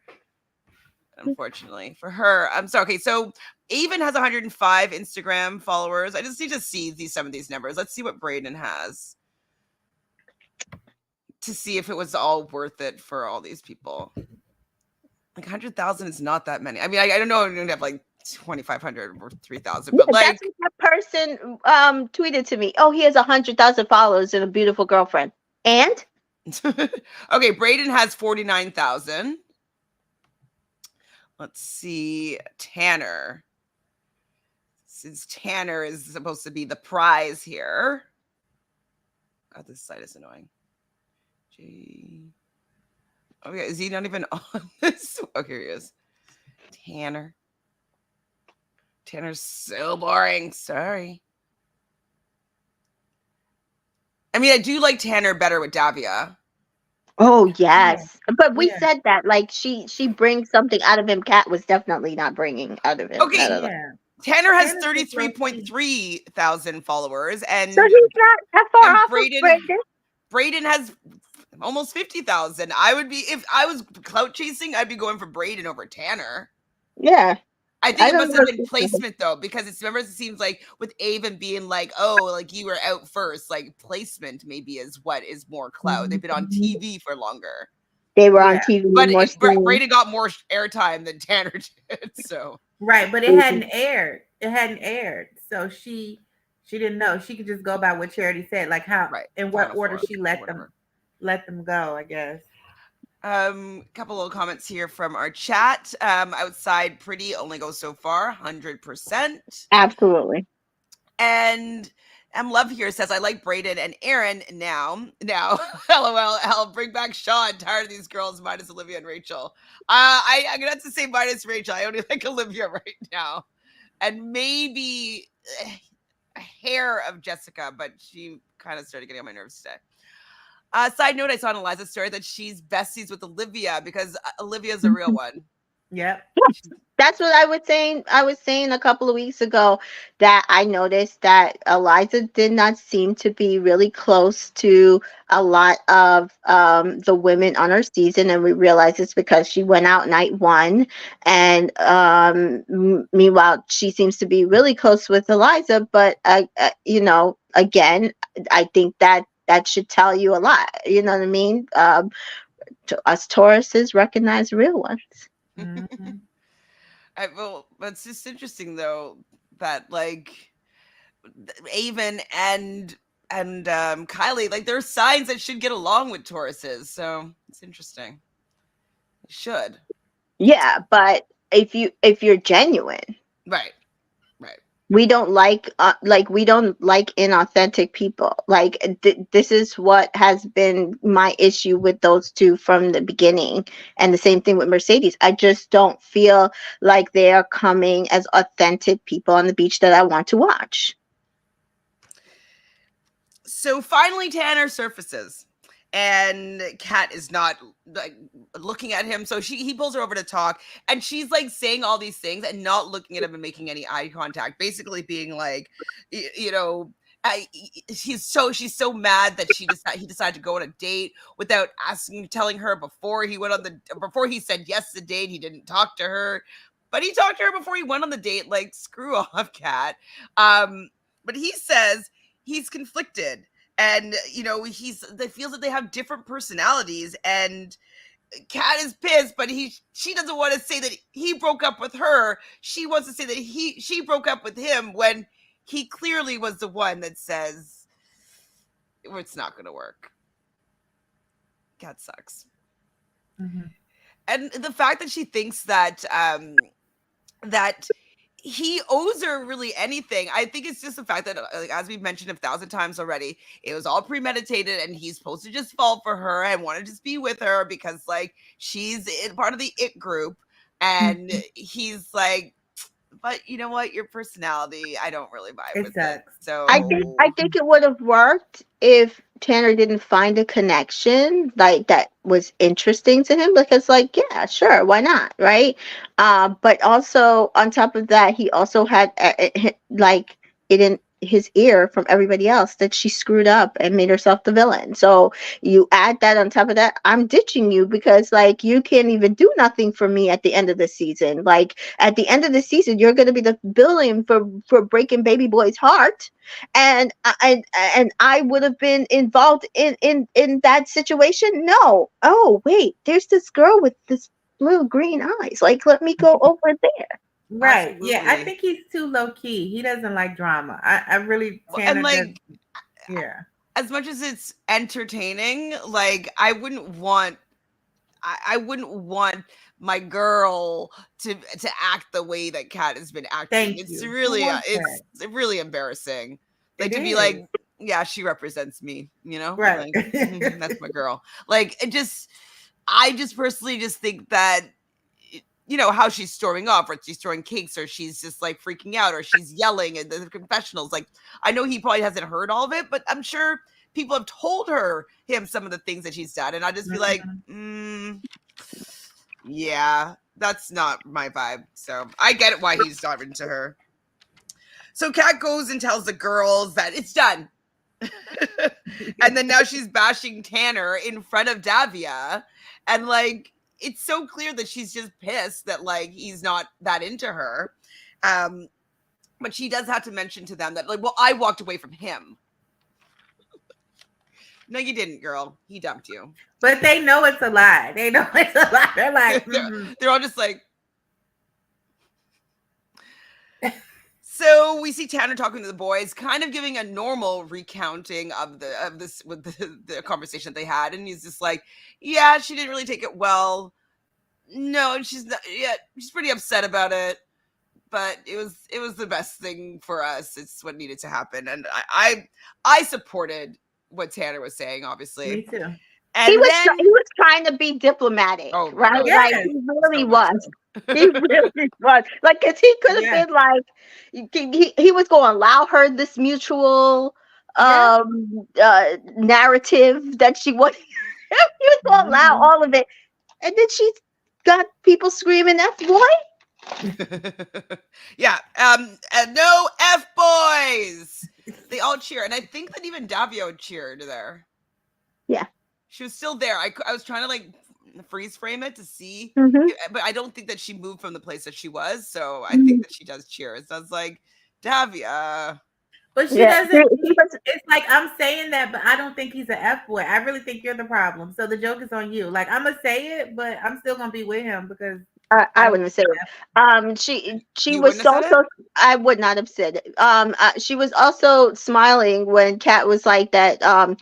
Unfortunately for her, I'm sorry. Okay, so Avon has 105 Instagram followers. I just need to see some of these numbers. Let's see what Braden has to see if it was all worth it for all these people. Like 100,000 is not that many. I mean, I don't know. I'm gonna have like 2,500 or 3,000, but like that's what that person tweeted to me. Oh, he has 100,000 followers and a beautiful girlfriend. And okay, Braden has 49,000. Let's see, Tanner. Since Tanner is supposed to be the prize here. God, this site is annoying. Oh yeah, is he not even on this? Oh, here he is. Tanner. Tanner's so boring. Sorry. I mean, I do like Tanner better with Davia. oh yes, but we said that like she brings something out of him. Kat was definitely not bringing out of him. Okay, Tanner has 33.3 thousand followers, and so he's not that far off Braden, of Braden. Braden has almost 50,000. I would be, if I was clout chasing, I'd be going for Braden over Tanner. Yeah. I think it must have been placement though, because it seems like with Avon being like, oh, like you were out first, like placement maybe is what is more clout. They've been on TV for longer. They were on TV, but more Braden got more airtime than Tanner did. So right, but it hadn't aired. It hadn't aired, so she didn't know. She could just go by what Charity said, like how in what order she let them go. I guess. Couple of comments here from our chat. Outside pretty only goes so far, 100%. Absolutely. And Love here says, I like Braden and Aaron now. LOL, I'll bring back Sean. Tired of these girls, minus Olivia and Rachel. I'm gonna have to say minus Rachel. I only like Olivia right now. And maybe a hair of Jessica, but she kind of started getting on my nerves today. Side note, I saw on Eliza's story that she's besties with Olivia because Olivia's a real one. Yep. That's what I was saying a couple of weeks ago, that I noticed that Eliza did not seem to be really close to a lot of the women on her season, and we realized it's because she went out night one, and meanwhile she seems to be really close with Eliza. But again, I think that should tell you a lot. You know what I mean? Us Tauruses recognize real ones. Mm-hmm. It's just interesting though that like Avon and Kylie, like there's signs that should get along with Tauruses, so it's interesting. It should. Yeah, but if you're genuine, right. We don't like inauthentic people. Like this is what has been my issue with those two from the beginning, and the same thing with Mercedes. I just don't feel like they are coming as authentic people on the beach that I want to watch. So finally, Tanner surfaces, and Kat is not like looking at him. So he pulls her over to talk, and she's like saying all these things and not looking at him and making any eye contact. Basically, being like, she's so mad that he decided to go on a date without telling her before he said yes to the date. He didn't talk to her, but he talked to her before he went on the date. Like, screw off, Kat. But he says he's conflicted. And, he feels that they have different personalities, and Kat is pissed, but she doesn't want to say that he broke up with her. She wants to say that she broke up with him when he clearly was the one that says it's not going to work. Kat sucks. Mm-hmm. And the fact that she thinks that that he owes her really anything. I think it's just the fact that, like, as we've mentioned 1,000 times already, it was all premeditated, and he's supposed to just fall for her and want to just be with her because, like, she's part of the it group, and he's like, but you know what? Your personality, I don't really vibe It with it. sucks. I think it would have worked if Tanner didn't find a connection like that was interesting to him, because like, yeah, sure, why not, right? But also on top of that, he also had like it in his ear from everybody else that she screwed up and made herself the villain. So you add that on top of that, I'm ditching you because like you can't even do nothing for me at the end of the season. Like at the end of the season, you're going to be the villain for breaking baby boy's heart, and I would have been involved in that situation. No. Oh wait, there's this girl with this blue green eyes. Like, let me go over there. Right. Yeah. I Absolutely. think he's too low key. He doesn't like drama. I really And Tanner does. like, Yeah. as much as it's entertaining, like I wouldn't want my girl to act the way that Kat has been acting. Thank It's you. Who really wants that? it's really embarrassing. Like It to be is. like, yeah, she represents me, Right. like that's my girl. Like it just, I just personally just think that how she's storming off, or she's throwing cakes, or she's just like freaking out, or she's yelling at the confessionals. Like I know he probably hasn't heard all of it, but I'm sure people have told him some of the things that she's done, and I'd just be like, yeah, that's not my vibe. So I get it why he's not into her. So Kat goes and tells the girls that it's done. And then now she's bashing Tanner in front of Davia. And like, it's so clear that she's just pissed that like he's not that into her. But she does have to mention to them that like, well, I walked away from him. No, you didn't, girl. He dumped you. But they know it's a lie. They know it's a lie. They're like, they're all just like. So we see Tanner talking to the boys, kind of giving a normal recounting of the conversation that they had, and he's just like, "Yeah, she didn't really take it well. No, she's not. Yeah, she's pretty upset about it, but it was the best thing for us. It's what needed to happen." And I supported what Tanner was saying, obviously. Me too. And he was trying to be diplomatic, right? No, yes. Like he really was. He really was. Like, cause he could have been like, he was going to allow her this mutual narrative that she wanted. He was going to allow all of it, and then she's got people screaming "F boy." Yeah. And no F boys. They all cheer, and I think that even Davio cheered there. Yeah. She was still there. I was trying to like freeze frame it to see, but I don't think that she moved from the place that she was. So I think that she does cheer. So I was like, Davia. But she doesn't. It's like, I'm saying that, but I don't think he's an F boy. I really think you're the problem. So the joke is on you. Like, I'm gonna say it, but I'm still gonna be with him because I wouldn't say it. She was also. I would not have said it. She was also smiling when Kat was like that. I'm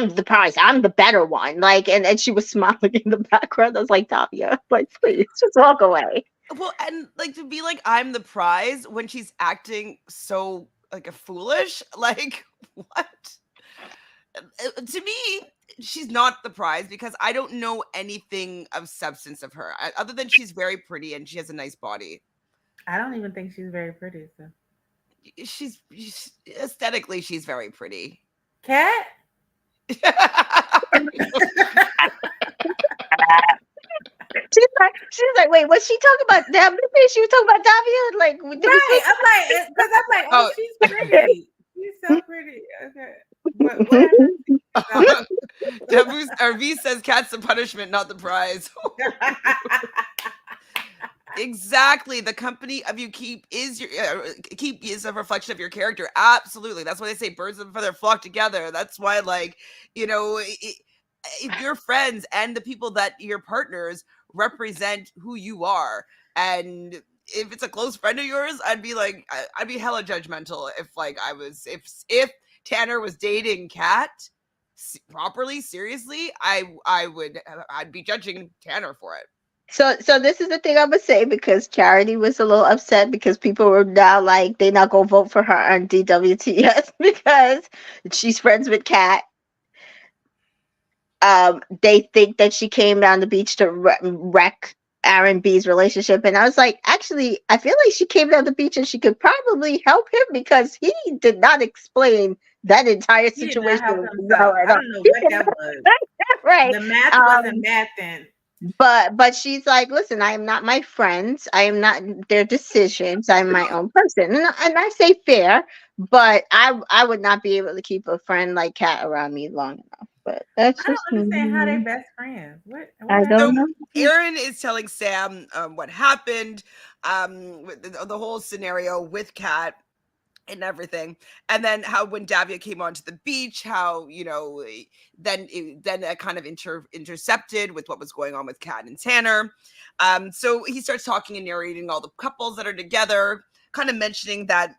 the prize. I'm the better one. Like, and she was smiling in the background. I was like, Tavia, like, please just walk away. Well, and like to be like, I'm the prize when she's acting so like a foolish. Like what? To me, she's not the prize because I don't know anything of substance of her other than she's very pretty and she has a nice body. I don't even think she's very pretty. So she's aesthetically, she's very pretty. Kat? She's like, wait, was she talking about that? She was talking about Davia? Like, right? I'm like, oh, she's pretty. She's so pretty. Okay. What V says Kat's the punishment, not the prize. Exactly. The company of you keep is a reflection of your character. Absolutely. That's why they say birds of a feather flock together. That's why, like, if your friends and the people that your partners represent who you are, and if it's a close friend of yours, I'd be hella judgmental if Tanner was dating Kat properly, seriously, I'd be judging Tanner for it. So this is the thing I'm gonna say, because Charity was a little upset because people were now like, they're not gonna vote for her on DWTS because she's friends with Kat. They think that she came down the beach to wreck Aaron B's relationship, and I was like, actually, I feel like she came down the beach and she could probably help him because he did not explain that entire He did not help situation well himself. at I all. don't know He what did that not, was. right. The math wasn't Um, math then. but she's like, listen, I am not my friends. I am not their decisions. I'm my own person, and I say fair, but I would not be able to keep a friend like Kat around me long enough. But that's I don't just understand how they me. best friends. What I So don't happened? know. Aaron is telling Sam what happened, with the whole scenario with Kat and everything, and then how when Davia came onto the beach, how then it kind of intercepted with what was going on with Kat and Tanner. So he starts talking and narrating all the couples that are together, kind of mentioning that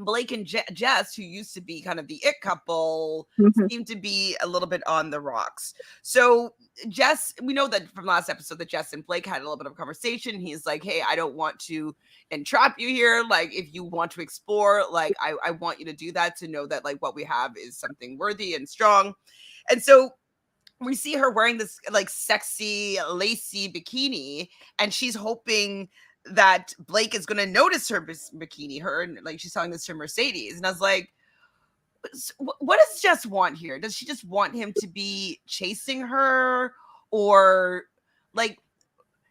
Blake and Jess, who used to be kind of the it couple, Mhm. seem to be a little bit on the rocks. So Jess, we know that from last episode that Jess and Blake had a little bit of a conversation. He's like, "Hey, I don't want to entrap you here. Like, if you want to explore, like, I want you to do that to know that like what we have is something worthy and strong." And so we see her wearing this like sexy lacy bikini, and she's hoping that Blake is going to notice her bikini, her, and like she's telling this to Mercedes. And I was like, what does Jess want here? Does she just want him to be chasing her, or like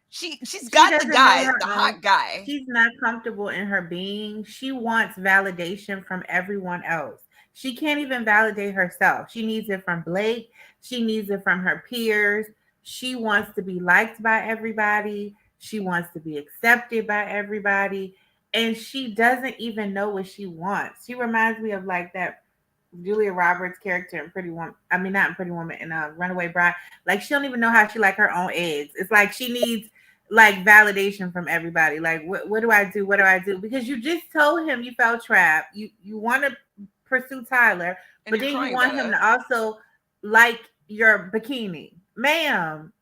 she's She got the doesn't know guy, her the own. hot guy? She's not comfortable in her being. She wants validation from everyone else. She can't even validate herself. She needs it from Blake. She needs it from her peers. She wants to be liked by everybody. She wants to be accepted by everybody. And she doesn't even know what she wants. She reminds me of like that Julia Roberts character in Pretty Woman. I mean, not in Pretty Woman, in Runaway Bride. Like she don't even know how she like her own eggs. It's like she needs like validation from everybody. Like, what do I do? What do I do? Because you just told him you felt trapped. You want to pursue Tyler, And but you're then you crying want about him it. to also like your bikini, ma'am.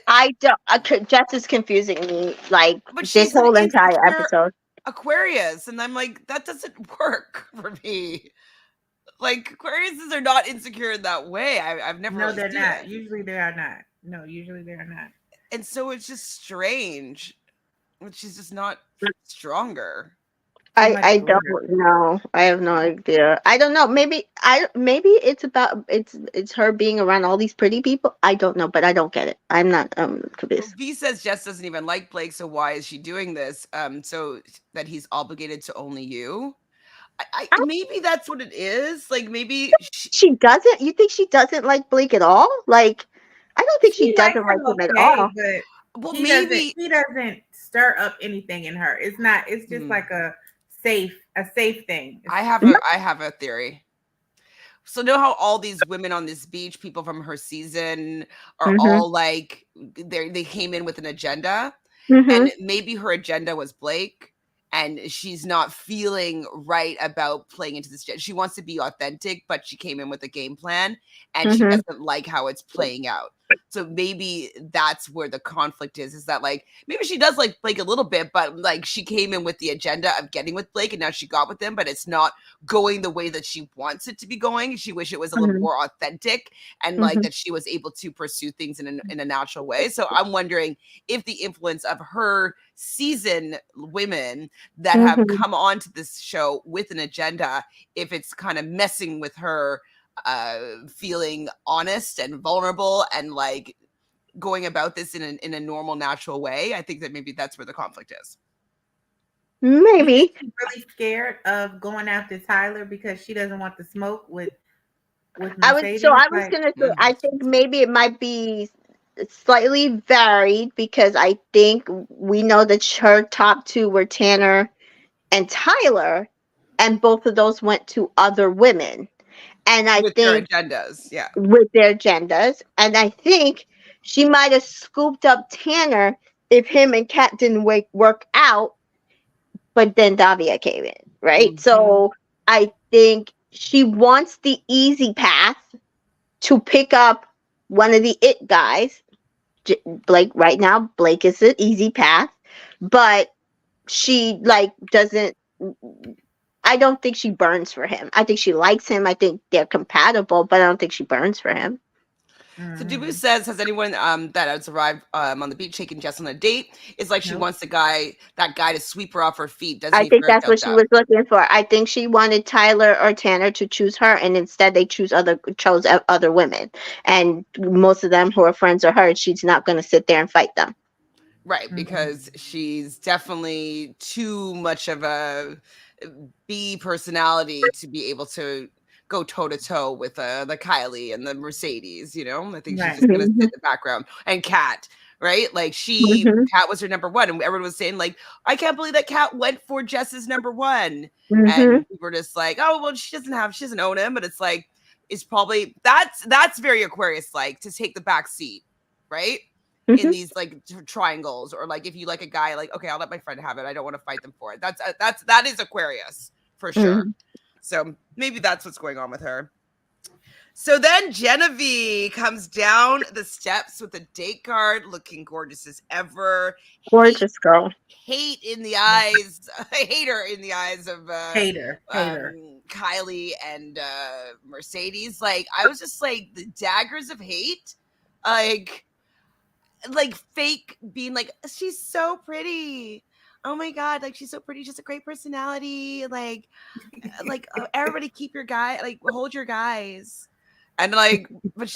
I don't. Jess is confusing me. Like But this she's an whole entire insecure episode. Aquarius, and I'm like, that doesn't work for me. Like Aquariuses are not insecure in that way. I've never No, really they're seen not. it. Usually they are not. No, usually they are not. And so it's just strange that she's just not stronger. Too much I don't glitter. know. I have no idea. I don't know. Maybe it's about it's her being around all these pretty people. I don't know, but I don't get it. I'm not So convinced. V says Jess doesn't even like Blake, so why is she doing this? So that he's obligated to only you. I maybe that's what it is. Like maybe She doesn't. You think she doesn't like Blake at all? Like, I don't think she She likes doesn't like him him at okay, all. but well he doesn't maybe he doesn't stir up anything in her. It's not, it's just hmm, like a safe thing. It's, I have a theory. So know how all these women on this beach, people from her season, are Mm-hmm. all like they came in with an agenda, Mm-hmm. and maybe her agenda was Blake, and she's not feeling right about playing into this. She wants to be authentic, but she came in with a game plan, and she Mm-hmm. doesn't like how it's playing out. So maybe that's where the conflict is that like maybe she does like Blake a little bit, but like she came in with the agenda of getting with Blake, and now she got with him, but it's not going the way that she wants it to be going. She wish it was a little Mm-hmm. more authentic, and like Mm-hmm. that she was able to pursue things in a natural way. So I'm wondering if the influence of her season women that have Mm-hmm. come onto this show with an agenda, if it's kind of messing with her feeling honest and vulnerable and like going about this in a normal natural way. I think that maybe that's where the conflict is. you think Maybe. she's really scared of going after Tyler because she doesn't want the smoke with Mercedes? I was Like, gonna say I think maybe it might be slightly varied because I think we know that her top two were Tanner and Tyler, and both of those went to other women. And I With their think agendas, yeah. with their agendas, and I think she might have scooped up Tanner if him and Kat didn't work out, but then Davia came in, right? Mhm. So I think she wants the easy path to pick up one of the it guys. Blake right now, Blake is the easy path, but she like doesn't. I don't think she burns for him. I think she likes him. I think they're compatible, but I don't think she burns for him. So Dubu Mhm. says, has anyone that has arrived on the beach taken Jess on a date? It's like she Nope. wants that guy to sweep her off her feet. Doesn't I he think ferret that's out what she that? was looking for. I think she wanted Tyler or Tanner to choose her, and instead they chose other women, and most of them who are friends of hers, she's not going to sit there and fight them. Right, Mhm. because she's definitely too much of a B personality to be able to go toe to toe with the Kylie and the Mercedes. I think she's Right. just gonna sit in Hmm. the background. And Kat, right? Like Hmm. Kat was her number one, and everyone was saying like, I can't believe that Kat went for Jess's number one, Hmm. and people were just like, oh well, she doesn't own him, but it's like it's probably that's very Aquarius like to take the back seat, right? In Hmm. these like triangles, or like if you like a guy, like okay, I'll let my friend have it, I don't want to fight them for it. That is Aquarius for sure. Hmm. So maybe that's what's going on with her. So then Genevieve comes down the steps with a date card, looking gorgeous as ever. hate Gorgeous girl. hate in the eyes I hate her in the eyes of Hater. Hater. Kylie and Mercedes. Like I was just like the daggers of hate, like fake being like, she's so pretty, oh my god, like she's so pretty, she's a great personality, everybody keep your guy, like hold your guys, and like, but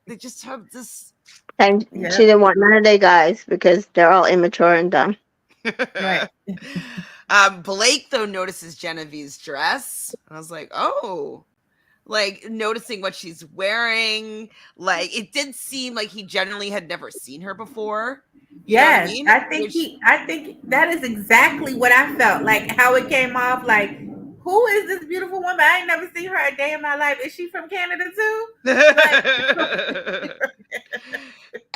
they just have this. And she Yep. didn't want none of their guys because they're all immature and dumb. Right. Blake though notices Genevieve's dress. I was like, oh, like noticing what she's wearing. Like it did seem like he generally had never seen her before. You know what I Yes, mean? Which I think that is exactly what I felt like, how it came off like, who is this beautiful woman? I ain't never seen her a day in my life. Is she from Canada too? Like,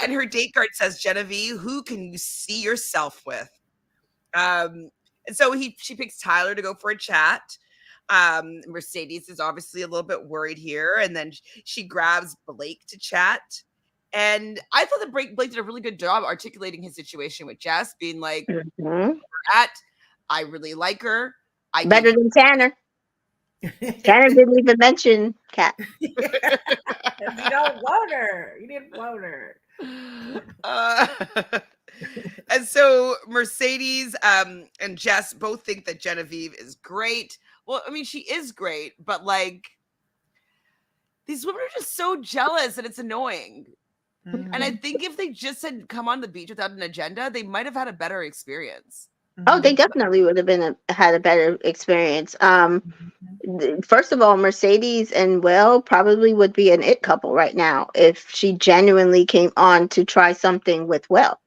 and her date card says, Genevieve, who can you see yourself with? And so she picks Tyler to go for a chat. Mercedes is obviously a little bit worried here, and then she grabs Blake to chat. And I thought that Blake did a really good job articulating his situation with Jess, being like, Hmm. "At, I really like her. I gave Better than Tanner. Tanner didn't even mention Cat. because you don't want her. You didn't want her. uh, and so Mercedes and Jess both think that Genevieve is great. Well, I mean, she is great, but like these women are just so jealous and it's annoying. And I Mhm, think if they just had come on the beach without an agenda, they might have had a better experience. Oh, they mhm, definitely would have had a better experience. mhm. First of all, Mercedes and Will probably would be an it couple right now if she genuinely came on to try something with Will.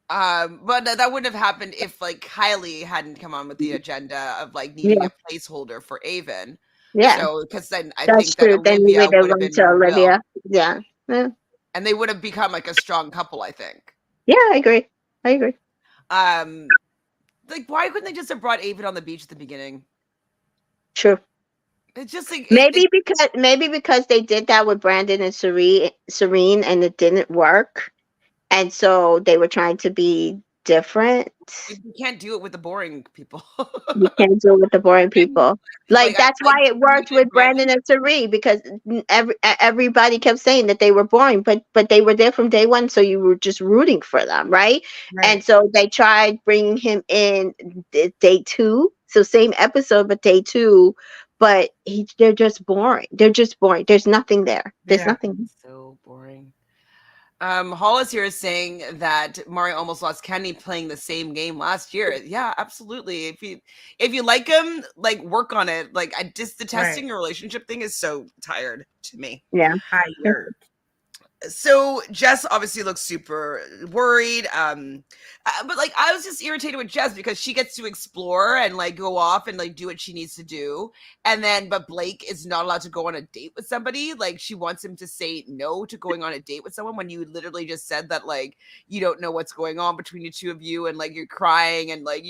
But that wouldn't have happened if like Kylie hadn't come on with the agenda of like needing Yeah, a placeholder for Avon. yeah, So, because then I that's think that true. Then you Olivia would have would have run been to with Will, Olivia. Yeah, yeah, and they would have become like a strong couple, I think. yeah. I agree. I agree. Um, like why couldn't they just have brought Avon on the beach at the beginning? True. It's just like Maybe because they did that with Brandon and Serene, and it didn't work, and so they were trying to be different. you can't do it with the boring people. You can't deal with the boring people. Like Like I that's why like it Serena worked and with Brandon. Brandon and Sari because everybody kept saying that they were boring, but they were there from day one, so you were just rooting for them, right? And Right. so they tried bringing him in day two, so same episode but day two, but they're just boring. They're just boring. There's nothing there. They There's are. nothing. So boring. Hollis here is saying that Mario almost lost Kenny playing the same game last year. Yeah, absolutely. If you like him, like work on it. Like I just the Right. testing a relationship thing is so tired to me. Yeah. Tired. So Jess obviously looks super worried. But like I was just irritated with Jess because she gets to explore and like go off and like do what she needs to do. And then but Blake is not allowed to go on a date with somebody. Like she wants him to say no to going on a date with someone when you literally just said that like you don't know what's going on between the two of you and like you're crying and like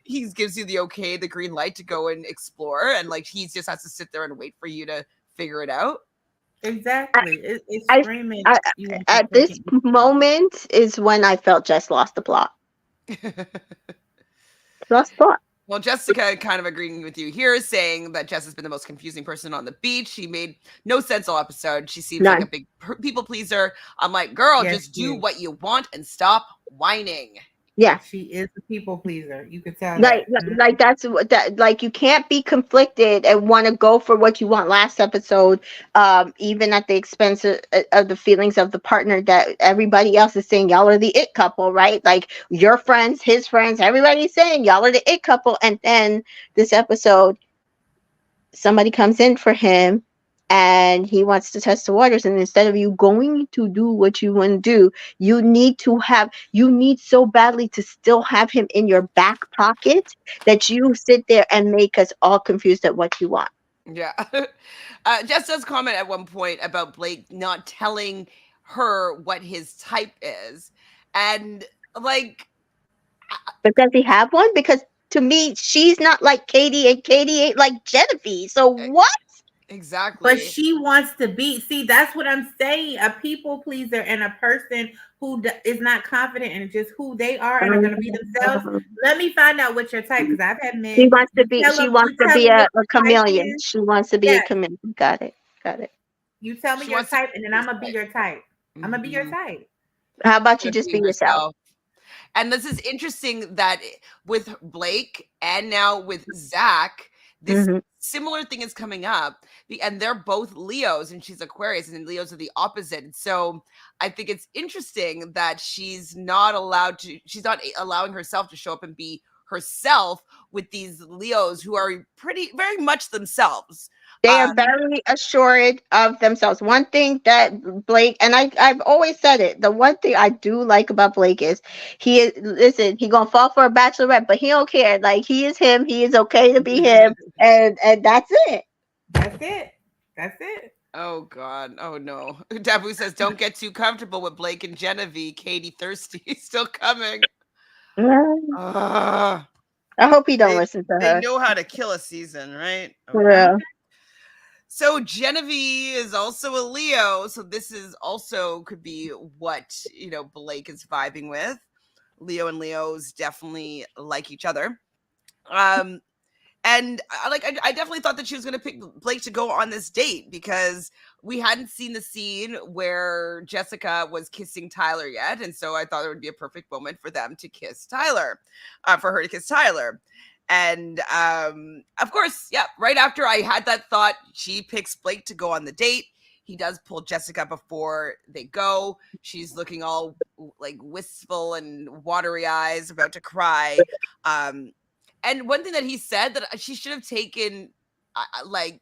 he gives you the okay, the green light to go and explore, and like he just has to sit there and wait for you to figure it out. Exactly. It's I, screaming. I You want to at this freaking. moment is when I felt Jess lost the plot. Lost the plot. Well, Jessica kind of agreeing with you here, saying that Jess has been the most confusing person on the beach. She made no sense all episode. She seems like a None. big people pleaser. I'm like, girl, Yes, just she do is. what you want and stop whining. Yeah. She is a people pleaser. You could tell Like, that. like that's what that, like, you can't be conflicted and want to go for what you want. Last episode, even at the expense of the feelings of the partner that everybody else is saying y'all are the it couple, right? Like your friends, his friends, everybody's saying y'all are the it couple. And then this episode, somebody comes in for him and he wants to test the waters, and instead of you going to do what you want to do, you need so badly to still have him in your back pocket that you sit there and make us all confused at what you want. Yeah. Jess does comment at one point about Blake not telling her what his type is. And like, But does he have one? Because to me, she's not like Katie and Katie ain't like Genevieve. So e- what? But exactly. she wants to be. See, that's what I'm saying. A people pleaser and a person who is not confident in just who they are and are going to be themselves. Let me find out what your type, because I've had She men. wants to You be tell she them. wants You to tell be them what a your type chameleon. is. She wants to be a Yes. chameleon. Got it. Got it. You tell me She your wants to type, and then be I'm gonna be your type. I'm gonna be your Mhm. type. How about you Gonna just be be yourself? herself. And this is interesting that with Blake and now with Zach, this Hmm. similar thing is coming up. And they're both Leos, and she's Aquarius, and Leos are the opposite. So I think it's interesting that she's not allowing herself to show up and be herself with these Leos who are very much themselves. They are Um, very assured of themselves. One thing that Blake, and I've always said it, the one thing I do like about Blake is he gonna fall for a bachelorette, but he don't care. Like, he is him. He is okay to be him, and that's it. That's it. That's it. oh God. Oh no. Dabu says, don't get too comfortable with Blake and Genevieve. Katie Thirsty still coming. Mm, Ugh. I hope he don't They listen to they her. know how to kill a season, right? For Okay. real. So Genevieve is also a Leo, so this is also could be what, Blake is vibing with. Leo and Leos definitely like each other. Um and I definitely thought that she was going to pick Blake to go on this date because we hadn't seen the scene where Jessica was kissing Tyler yet, and so I thought it would be a perfect moment for them to kiss Tyler, for her to kiss Tyler. And of course, yeah, right after I had that thought, she picks Blake to go on the date. He does pull Jessica before they go. She's looking all like wistful and watery eyes, about to cry. And one thing that he said that she should have taken, like,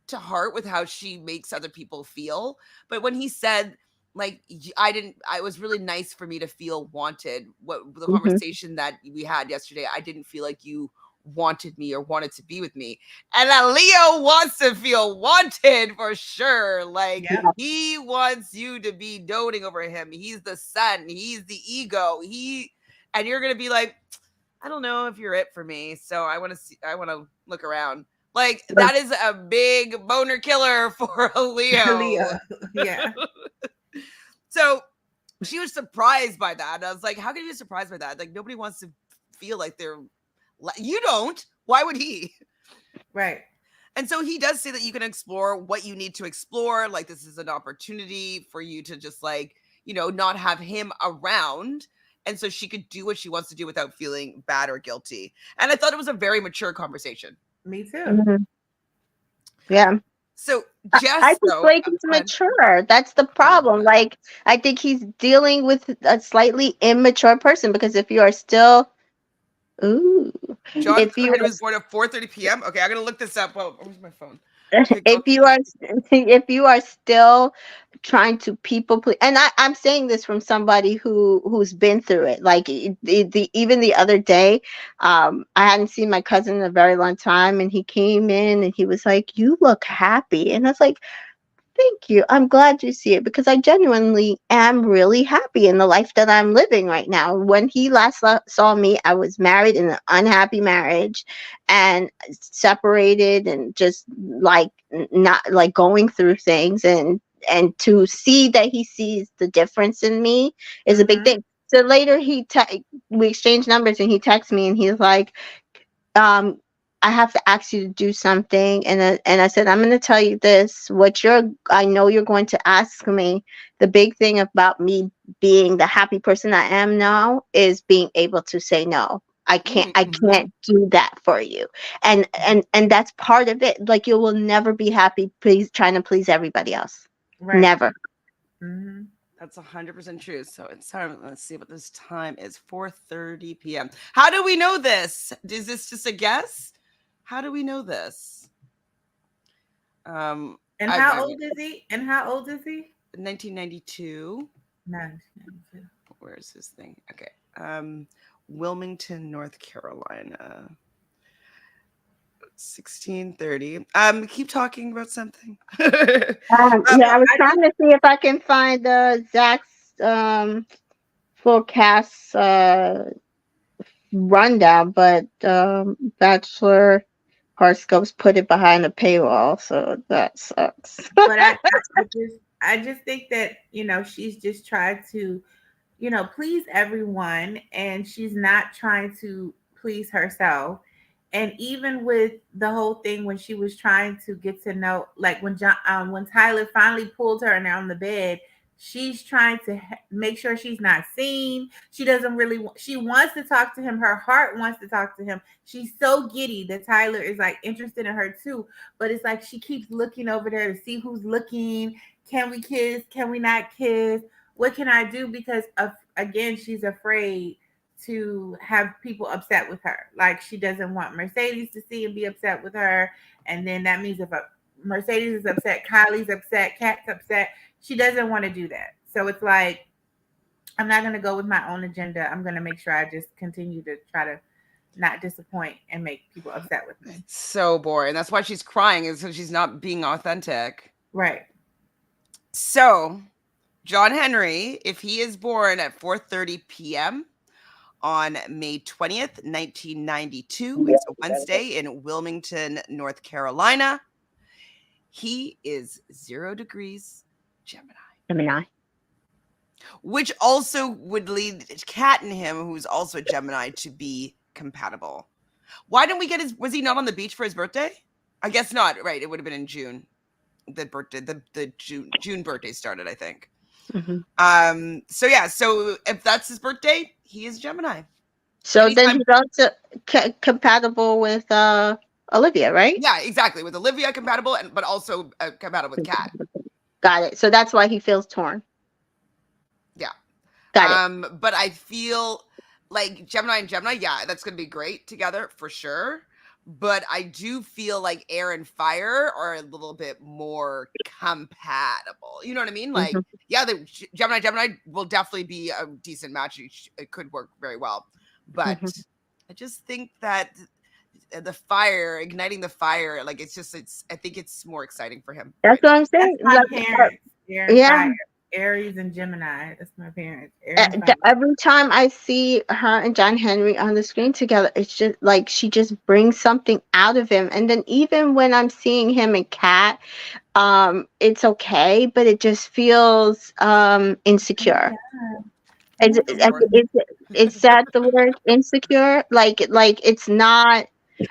to heart with how she makes other people feel. But when he said, like, I was really nice for me to feel wanted. What the Hmm. conversation that we had yesterday, I didn't feel like you wanted me or wanted to be with me. And Leo wants to feel wanted for sure. Like, Yep. he wants you to be doting over him. He's the sun, he's the ego. And you're gonna be like, I don't know if you're it for me, so I want to look around. Like, that is a big boner killer for a Leo. Leo. Yeah. So she was surprised by that. I was like, how can you be surprised by that? Like, nobody wants to feel like you don't. Why would he? Right. And so he does say that you can explore what you need to explore. Like, this is an opportunity for you to just, like, not have him around. And so she could do what she wants to do without feeling bad or guilty. And I thought it was a very mature conversation. Me too. Hmm. Yeah. So I Jess, think though, Blake is mature. That's the oh problem. God. Like, I think he's dealing with a slightly immature person, because if you are still, ooh, John if you Henry was born at 4:30 p.m. Okay, I'm gonna look this up. Oh, where's my phone? Okay, go. if you are if you are still trying to people please, and I'm saying this from somebody who's been through it. Like, even the other day, I hadn't seen my cousin in a very long time, and he came in and he was like, "You look happy," and I was like, "Thank you. I'm glad you see it, because I genuinely am really happy in the life that I'm living right now." When he last saw me, I was married in an unhappy marriage and separated, and just like not like going through things, and to see that he sees the difference in me is a big Mm-hmm. thing. So later we exchanged numbers, and he texts me and he's like, um I have to ask you to do something, and I said, I'm going to tell you this, I know you're going to ask me. The big thing about me being the happy person I am now is being able to say no. I Mm-hmm. can't do that for you. And that's part of it. Like, you will never be happy trying to please everybody else. Right. Never. Mm-hmm. That's 100% true. So it's time. Let's see what this time is. 4:30 p.m. How do we know this? Is this just a guess? How do we know this? And I how mean, old is he? And how old is he? 1992. 1992. Where's his thing? Okay. Wilmington, North Carolina. 1630. Keep talking about something. Yeah, I was I trying just to see if I can find Zach's full cast rundown, but Bachelor Horoscopes put it behind a paywall, so that sucks. but I just think that, she's just tried to, please everyone, and she's not trying to please herself. And even with the whole thing, when she was trying to get to know, like when Tyler finally pulled her and on the bed, she's trying to make sure she's not seen. She doesn't really she wants to talk to him. Her heart wants to talk to him. She's so giddy that Tyler is like interested in her too, but it's like she keeps looking over there to see who's looking. Can we kiss? Can we not kiss? What can I do? Because of, again, she's afraid to have people upset with her. Like, she doesn't want Mercedes to see and be upset with her. And then that means if Mercedes is upset, Kylie's upset, Kat's upset. She doesn't want to do that. So it's like, I'm not going to go with my own agenda. I'm going to make sure I just continue to try to not disappoint and make people upset with me. It's so boring. That's why she's crying, is because she's not being authentic. Right. So, John Henry, if he is born at 4:30 p.m. on May 20th, 1992, it's a Wednesday in Wilmington, North Carolina. He is 0 degrees Gemini, Gemini. which also would lead Kat and him, who's also a Gemini, to be compatible. Why didn't we get was he not on the beach for his birthday? I guess not, right? It would have been in June. The June birthday started, I think. Mm-hmm. So yeah, so if that's his birthday, he is Gemini. So then Anytime. he's also compatible with Olivia, right? Yeah, exactly. With Olivia compatible, but also compatible with Kat. Got it. So that's why he feels torn. Yeah. Got it. But I feel like Gemini and Gemini, yeah, that's gonna be great together for sure. But I do feel like air and fire are a little bit more compatible. You know what I mean? Like, Mm-hmm. yeah, the Gemini will definitely be a decent match. It could work very well. But Mm-hmm. I just think that the fire, igniting the fire, like I think it's more exciting for him That's right what now. I'm That's saying. my Like, parents. Air and yeah. fire. Aries and Gemini. That's my parents. Air and fire. Every time I see her and John Henry on the screen together, it's just like she just brings something out of him. And then even when I'm seeing him and Kat, it's okay, but it just feels Oh my insecure. God. Oh Is, my is, God. is that the word, insecure? Like it's not.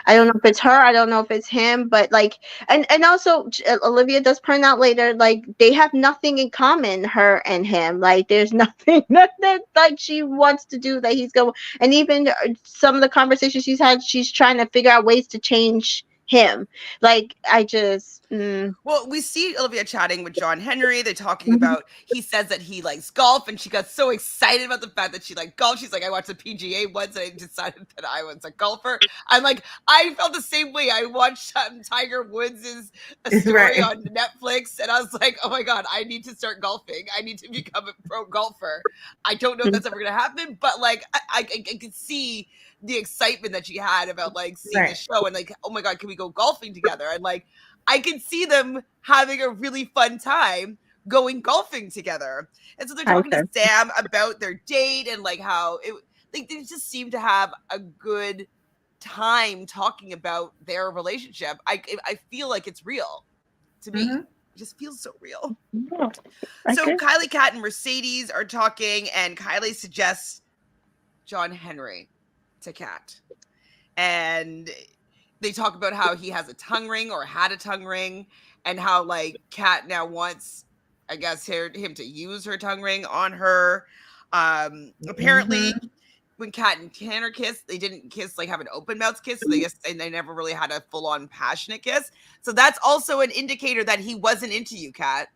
I don't know if it's her. I don't know if it's him. But like, and also Olivia does point out later, like they have nothing in common. Her and him. Like there's nothing that like she wants to do that he's going. And even some of the conversations she's had, she's trying to figure out ways to change him. Like I just. Well, we see Olivia chatting with John Henry. They're talking Mhm. about, he says that he likes golf, and she got so excited about the fact that she liked golf. She's like, I watched the PGA once, and I decided that I was a golfer. I'm like, I felt the same way. I watched Tiger Woods' a story Right. on Netflix, and I was like, oh my God, I need to start golfing. I need to become a pro golfer. I don't know if that's ever going to happen, but like, I could see the excitement that she had about like seeing the Right. show and like, oh my God, can we go golfing together? And like, I could see them having a really fun time going golfing together. And so they're talking to Okay. Sam about their date and like how it, like they just seem to have a good time talking about their relationship. I feel like it's real to me. Mm-hmm. It just feels so real. Yeah, I So guess. Kylie, Kat, and Mercedes are talking, and Kylie suggests John Henry to Kat. and they talk about how he has a tongue ring or had a tongue ring, and how like Kat now wants, I guess, him to use her tongue ring on her. Apparently, when Kat and Tanner kissed, they didn't kiss like have an open mouth kiss. So they never really had a full on passionate kiss. So that's also an indicator that he wasn't into you, Kat.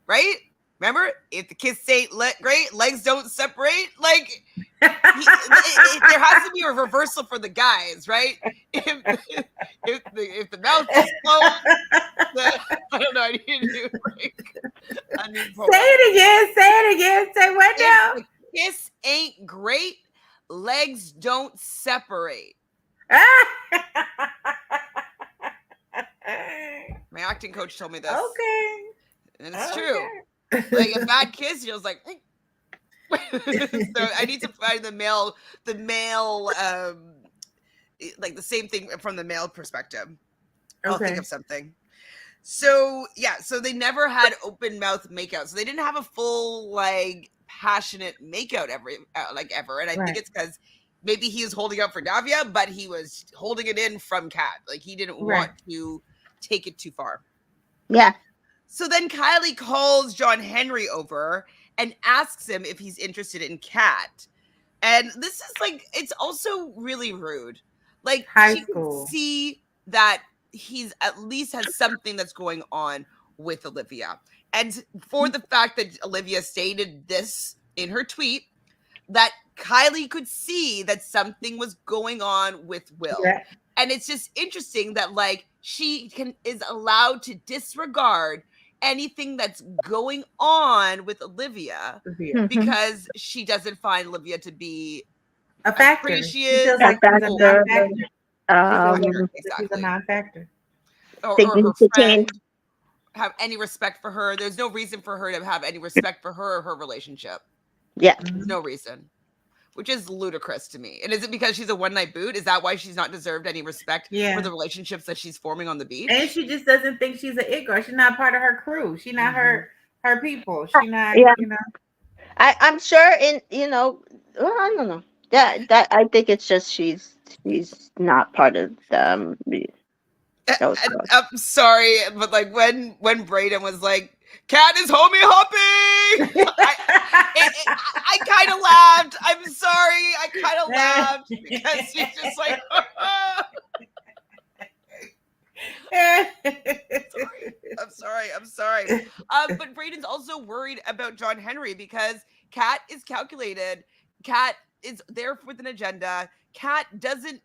Right? Remember, if the kiss ain't great, legs don't separate. Like there has to be a reversal for the guys, right? If the mouth is closed, I don't know. I need to do say it again. Say what now? If the kiss ain't great, legs don't separate. My acting coach told me this. Okay. And it's true. Like a bad kiss, you're just like. So I need to find the male, like the same thing from the male perspective. I'll think of something. So yeah, so they never had open mouth makeout. So they didn't have a full like passionate makeout ever. And I think it's because maybe he was holding out for Davia, but he was holding it in from Kat. Like he didn't want to take it too far. Yeah. So then Kylie calls John Henry over and asks him if he's interested in Kat. And this is like, it's also really rude. Like high school. Can see that he's at least has something that's going on with Olivia. And for the fact that Olivia stated this in her tweet, that Kylie could see that something was going on with Will. Yeah. And it's just interesting that like she is allowed to disregard anything that's going on with Olivia because she doesn't find Olivia to be a factor. She is like she's a non-factor. Exactly. She's a non-factor. Or her friend have any respect for her. There's no reason for her to have any respect for her or her relationship. Yeah. There's no reason. Which is ludicrous to me. And is it because she's a one-night boot? Is that why she's not deserved any respect for the relationships that she's forming on the beach? And she just doesn't think she's an it girl. She's not part of her crew. She's not her people. She's not, you know. I'm sure well, I don't know. That I think it's just she's not part of them. I'm sorry, but like when Brayden was like, Kat is homie hopping. I kind of laughed. I'm sorry. I kind of laughed because she's just like, I'm sorry. But Brayden's also worried about John Henry because Kat is calculated. Kat is there with an agenda. Kat doesn't,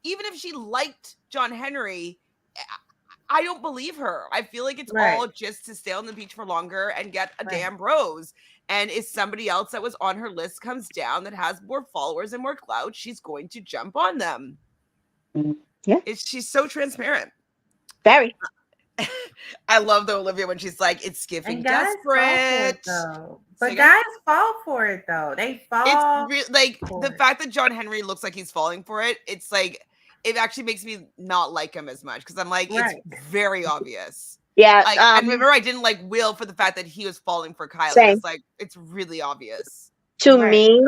even if she liked John Henry, I don't believe her. I feel like it's all just to stay on the beach for longer and get a damn rose. And if somebody else that was on her list comes down that has more followers and more clout, she's going to jump on them. Yeah. She's so transparent. Very. I love the Olivia when she's like, it's giving desperate. But guys fall for it though. They fall. It's like the fact that John Henry looks like he's falling for it. It's like, it actually makes me not like him as much because I'm like, it's very obvious. Yeah. I remember I didn't like Will for the fact that he was falling for Kylie. Same. It's like, it's really obvious. To me,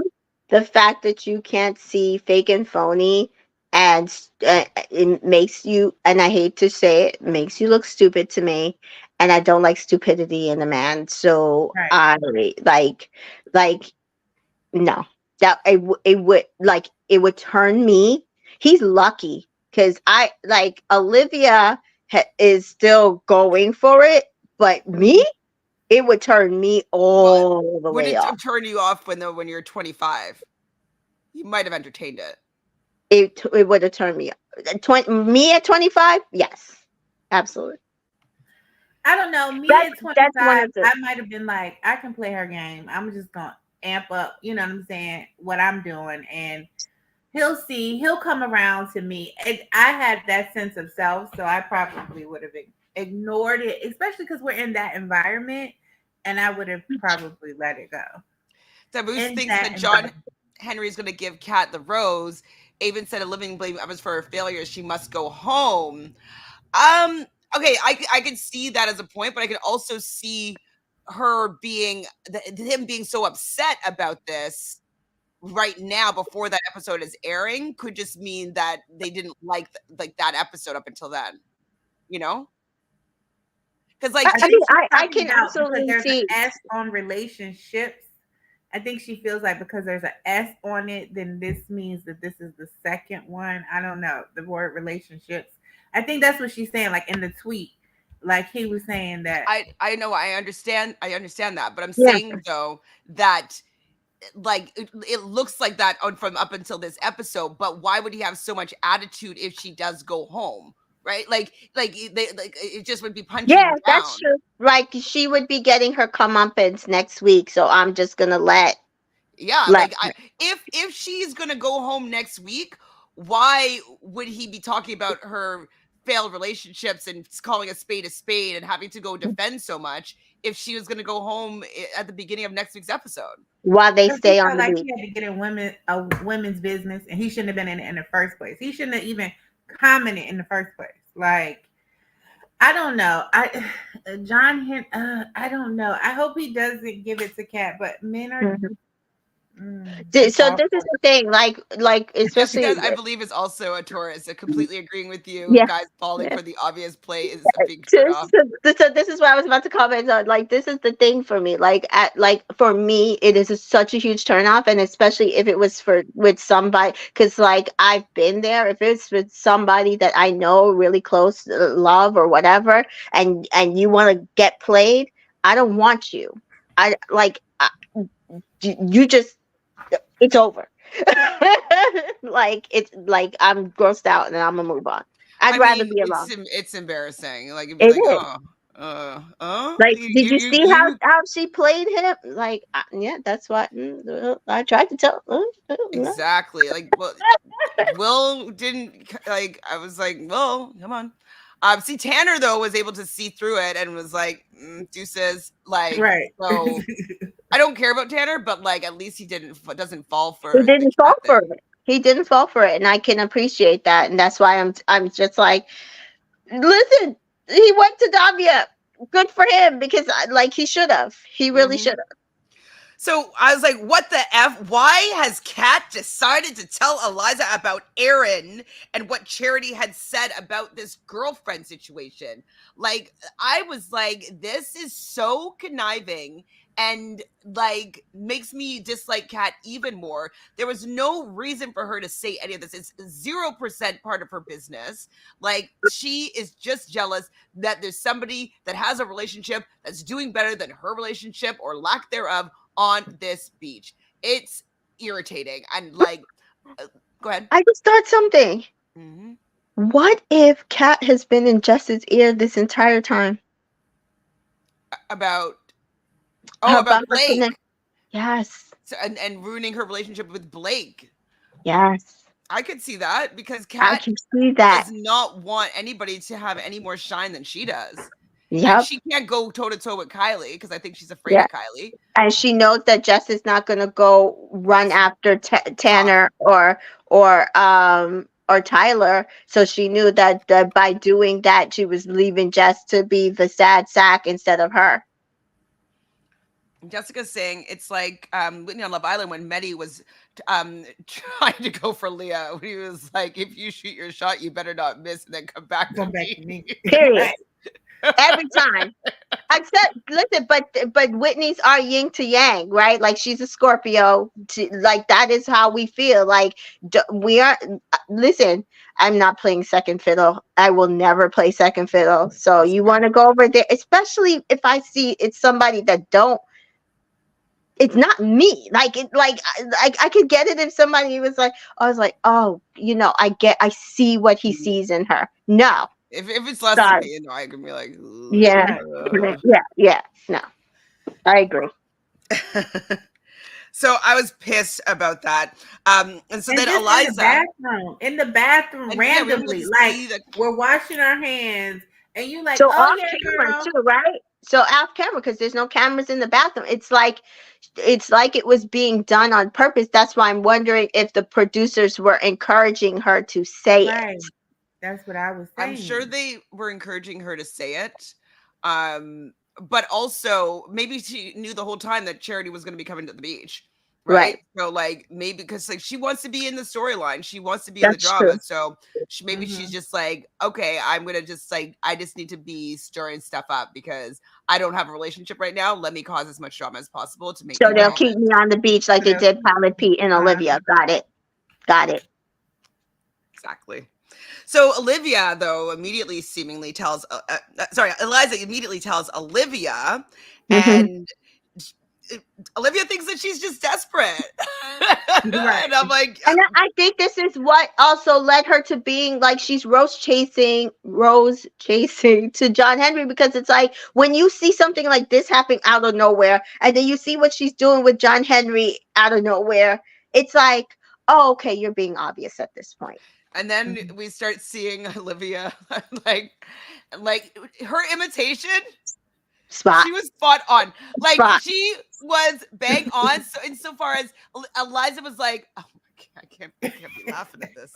the fact that you can't see fake and phony and it makes you, and I hate to say it, makes you look stupid to me. And I don't like stupidity in a man. So I like, no, that it would turn me. He's lucky because I like Olivia is still going for it, but me, it would turn me all the way off. Would it turn you off when you're 25? You might have entertained it. It would have turned me off. Me at 25? Yes, absolutely. I don't know. Me at 25, I might have been like, I can play her game. I'm just gonna amp up. You know what I'm saying? What I'm doing and. He'll come around to me. And I had that sense of self, so I probably would have ignored it, especially because we're in that environment, and I would have probably let it go. Taboos thinks that John Henry is going to give Kat the rose. Avon said a living blame others for her failures. She must go home. Okay, I can see that as a point, but I can also see him being so upset about this. right now before that episode is airing could just mean that they didn't like that episode up until then, you know? Because like I I think mean, she's I talking can about because absolutely there's an see. S on relationships. I think she feels like because there's an S on it, then this means that this is the second one. I don't know the word relationships. I think that's what she's saying, like in the tweet. Like he was saying that. I know I understand that, but I'm Yeah, saying though that like it looks like that from up until this episode, but why would he have so much attitude if she does go home, right? Like it just would be punching yeah, him that's down. true. Like she would be getting her comeuppance next week, so I'm just gonna Yeah, let. like if she's gonna go home next week, why would he be talking about her failed relationships and calling a spade and having to go defend so much if she was gonna go home at the beginning of next week's episode? While they Because he stay on felt the like beach. he had to get in women's business, and he shouldn't have been in the first place. He shouldn't have even commented in the first place. Like I don't know. I don't know. I hope he doesn't give it to Kat, but men are. Mhm. It's So this is awful. the thing, like especially Jessica, I believe, is also a Taurus. So completely agreeing with you. yeah. Guys falling Yeah. for the obvious play is a big So, turnoff. so this is what I was about to comment on. Like, this is the thing for me. Like for me, it is such a huge turnoff, and especially if it was for with somebody, because like I've been there. If it's with somebody that I know really close, love or whatever, and you want to get played, I don't want you. I like you just it's over. Like it's like I'm grossed out and I'm gonna move on. I'd I rather mean, be alone. it's embarrassing. Like it'd be It like, is. oh, Like, did you see you how she played him? Like, yeah, that's what I tried to tell. No. exactly. Like, well, Will didn't like. I was like, Will, come on. See, Tanner though was able to see through it and was like, deuces. Like, Right. so I don't care about Tanner, but like at least he doesn't fall He for the didn't fall cat for thing. it. He didn't fall for it, and I can appreciate that. And that's why I'm just like, listen, he went to Davia. Good for him because like he should have. He really Hmm. should have. So I was like, what the F? Why has Kat decided to tell Eliza about Aaron and what Charity had said about this girlfriend situation? Like, I was like, this is so conniving and like makes me dislike Kat even more. There was no reason for her to say any of this. It's 0% part of her business. Like, she is just jealous that there's somebody that has a relationship that's doing better than her relationship or lack thereof on this beach. It's irritating and like, go ahead. I just thought something. Hmm. What if Kat has been in Jess's ear this entire time? About About about her Blake. connect. Yes. So, and ruining her relationship with Blake. Yes. I could see that because I Kat can see that. does not want anybody to have any more shine than she does. And Yep. she can't go toe to toe with Kylie because I think she's afraid Yeah. of Kylie. And she knows that Jess is not going to go run after Talk. Tanner or Tyler. So she knew that by doing that, she was leaving Jess to be the sad sack instead of her. Jessica's saying it's like Whitney on Love Island when Mehdi was trying to go for Leah. He was like, if you shoot your shot, you better not miss and then come back to Come back me. to me. Period. Every time. Except, listen, but Whitney's our yin to yang, right? Like she's a Scorpio. Like that is how we feel. Like we are. Listen, I'm not playing second fiddle. I will never play second fiddle. So you want to go over there, especially if I see it's somebody that don't. It's not me. Like it. Like I could get it if somebody was like, I was like, oh, I see what he sees in her. No, If it's less than sorry. me, I can be like, Yeah, yeah. No, I agree. So I was pissed about that. And so And then just Eliza, in the bathroom and yeah, we were able randomly, to like see that. we're washing our hands, and you like, So oh off yeah, camera girl. too, right? So off camera because there's no cameras in the bathroom. It's like it was being done on purpose. That's why I'm wondering if the producers were encouraging her to say it. Right. That's what I was I'm sure saying. they were encouraging her to say it. But also maybe she knew the whole time that Charity was going to be coming to the beach. right? Right. So like maybe because like she wants to be in the storyline, she wants to be in the That's drama. true. So maybe she's just like, okay, I'm gonna just like I just need to be stirring stuff up because I don't have a relationship right now. Let me cause as much drama as possible to make So people they'll Right. keep comment. me on the beach like they did Pilot Pete and Olivia. Got it. Got it. Exactly. So Olivia, though, immediately seemingly tells, sorry, Eliza immediately tells Olivia, Hmm. and uh, Olivia thinks that she's just desperate. Right. And I'm like, And I think this is what also led her to being like she's rose chasing to John Henry, because it's like when you see something like this happening out of nowhere, and then you see what she's doing with John Henry out of nowhere, it's like, oh, okay, you're being obvious at this point. and then we start seeing Olivia, like, like her imitation. Spot, She was spot on. Like spot. she was bang on. So insofar as Eliza was like, oh my God, I can't be laughing at this.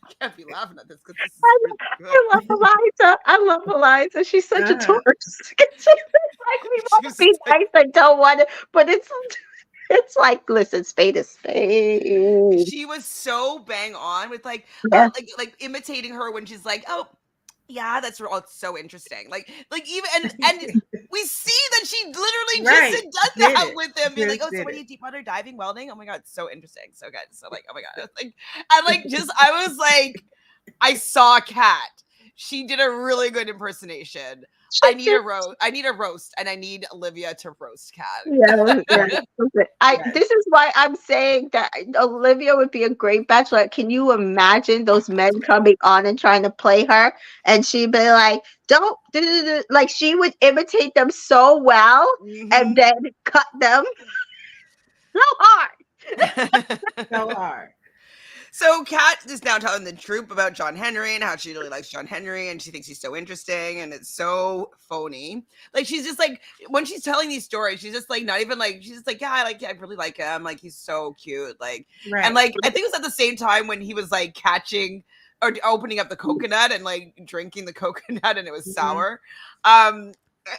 I can't be laughing at this because this is really good. I love Eliza. I love Eliza. She's such a Uh-huh. tourist. She's like, we She want to was be just like, nice and don't want to, but it's like, listen, spade is spade. she was so bang on with like, Yeah. like imitating her when she's like, oh yeah, that's it's so interesting. Like even and we see that she literally just Right. had done Did that it. with him, being like, Just oh, so did what do it. you deep water diving, welding? Oh my god, so interesting, so good. So like, oh my god, like I like just I was like, I saw Kat. She did a really good impersonation. I need a roast. I need a roast, and I need Olivia to roast Yeah, yeah. Kat. Yes. This is why I'm saying that Olivia would be a great bachelor. Can you imagine those men coming on and trying to play her, and she'd be like, "Don't do, do, do," like she would imitate them so well, and Mhm. then cut them so hard. So hard. So Kat is now telling the troop about John Henry and how she really likes John Henry and she thinks he's so interesting and it's so phony. Like she's just like when she's telling these stories, she's just like not even like she's just like, yeah, I really like him. Like he's so cute. Like and Right. like I think it was at the same time when he was like catching or opening up the coconut and like drinking the coconut and it was Mhm. sour.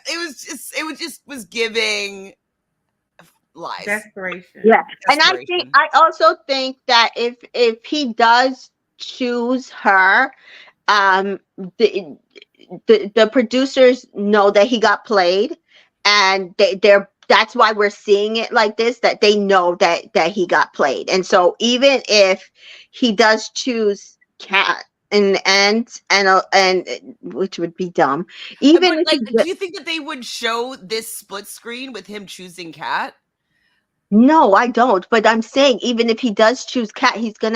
It was just was giving lies. Desperation. Yeah, and Desperation. I also think that if he does choose her, um, the the producers know that he got played, and they're that's why we're seeing it like this. That they know that he got played, and so even if he does choose Cat in the end, and which would be dumb, even But if like, he do you think that they would show this split screen with him choosing Kat? No, I don't. But I'm saying even if he does choose Cat, he's going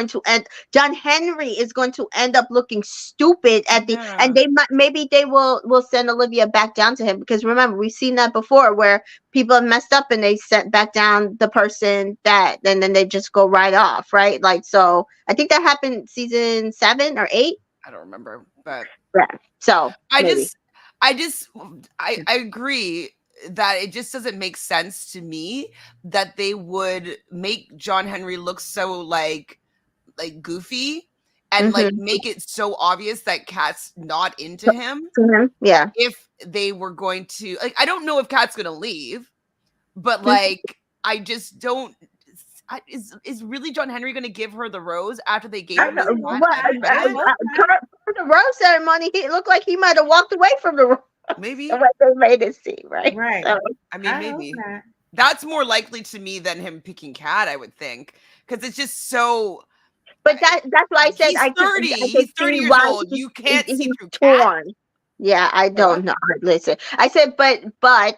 to end. John Henry is going to end up looking stupid at the, and Yeah. they might maybe they will send Olivia back down to him, because remember we've seen that before where people have messed up and they sent back down the person that, and then they just go right off, right? Like, so I think that happened season 7 or 8. I don't remember, but Yeah. So I maybe. just, I just, I agree that it just doesn't make sense to me that they would make John Henry look so like goofy and like Mm-hmm. make it so obvious that Kat's not into him Yeah. if they were going to like I don't know if Kat's gonna leave, but Mhm. like I just don't is really John Henry going to give her the rose after they gave I him know. his Well, like I credit? hope not. for the rose ceremony, he looked like he might have walked away from the rose. The Maybe. way they made it seem, right? Right. So, I mean, I hope maybe. not. That's more likely to me than him picking Cat, I would think, because it's just so. but that's why I said He's I 30. can He's 30 see years why old. You can't see he's through Cat. torn. Yeah, I What? don't know. Listen, I said, but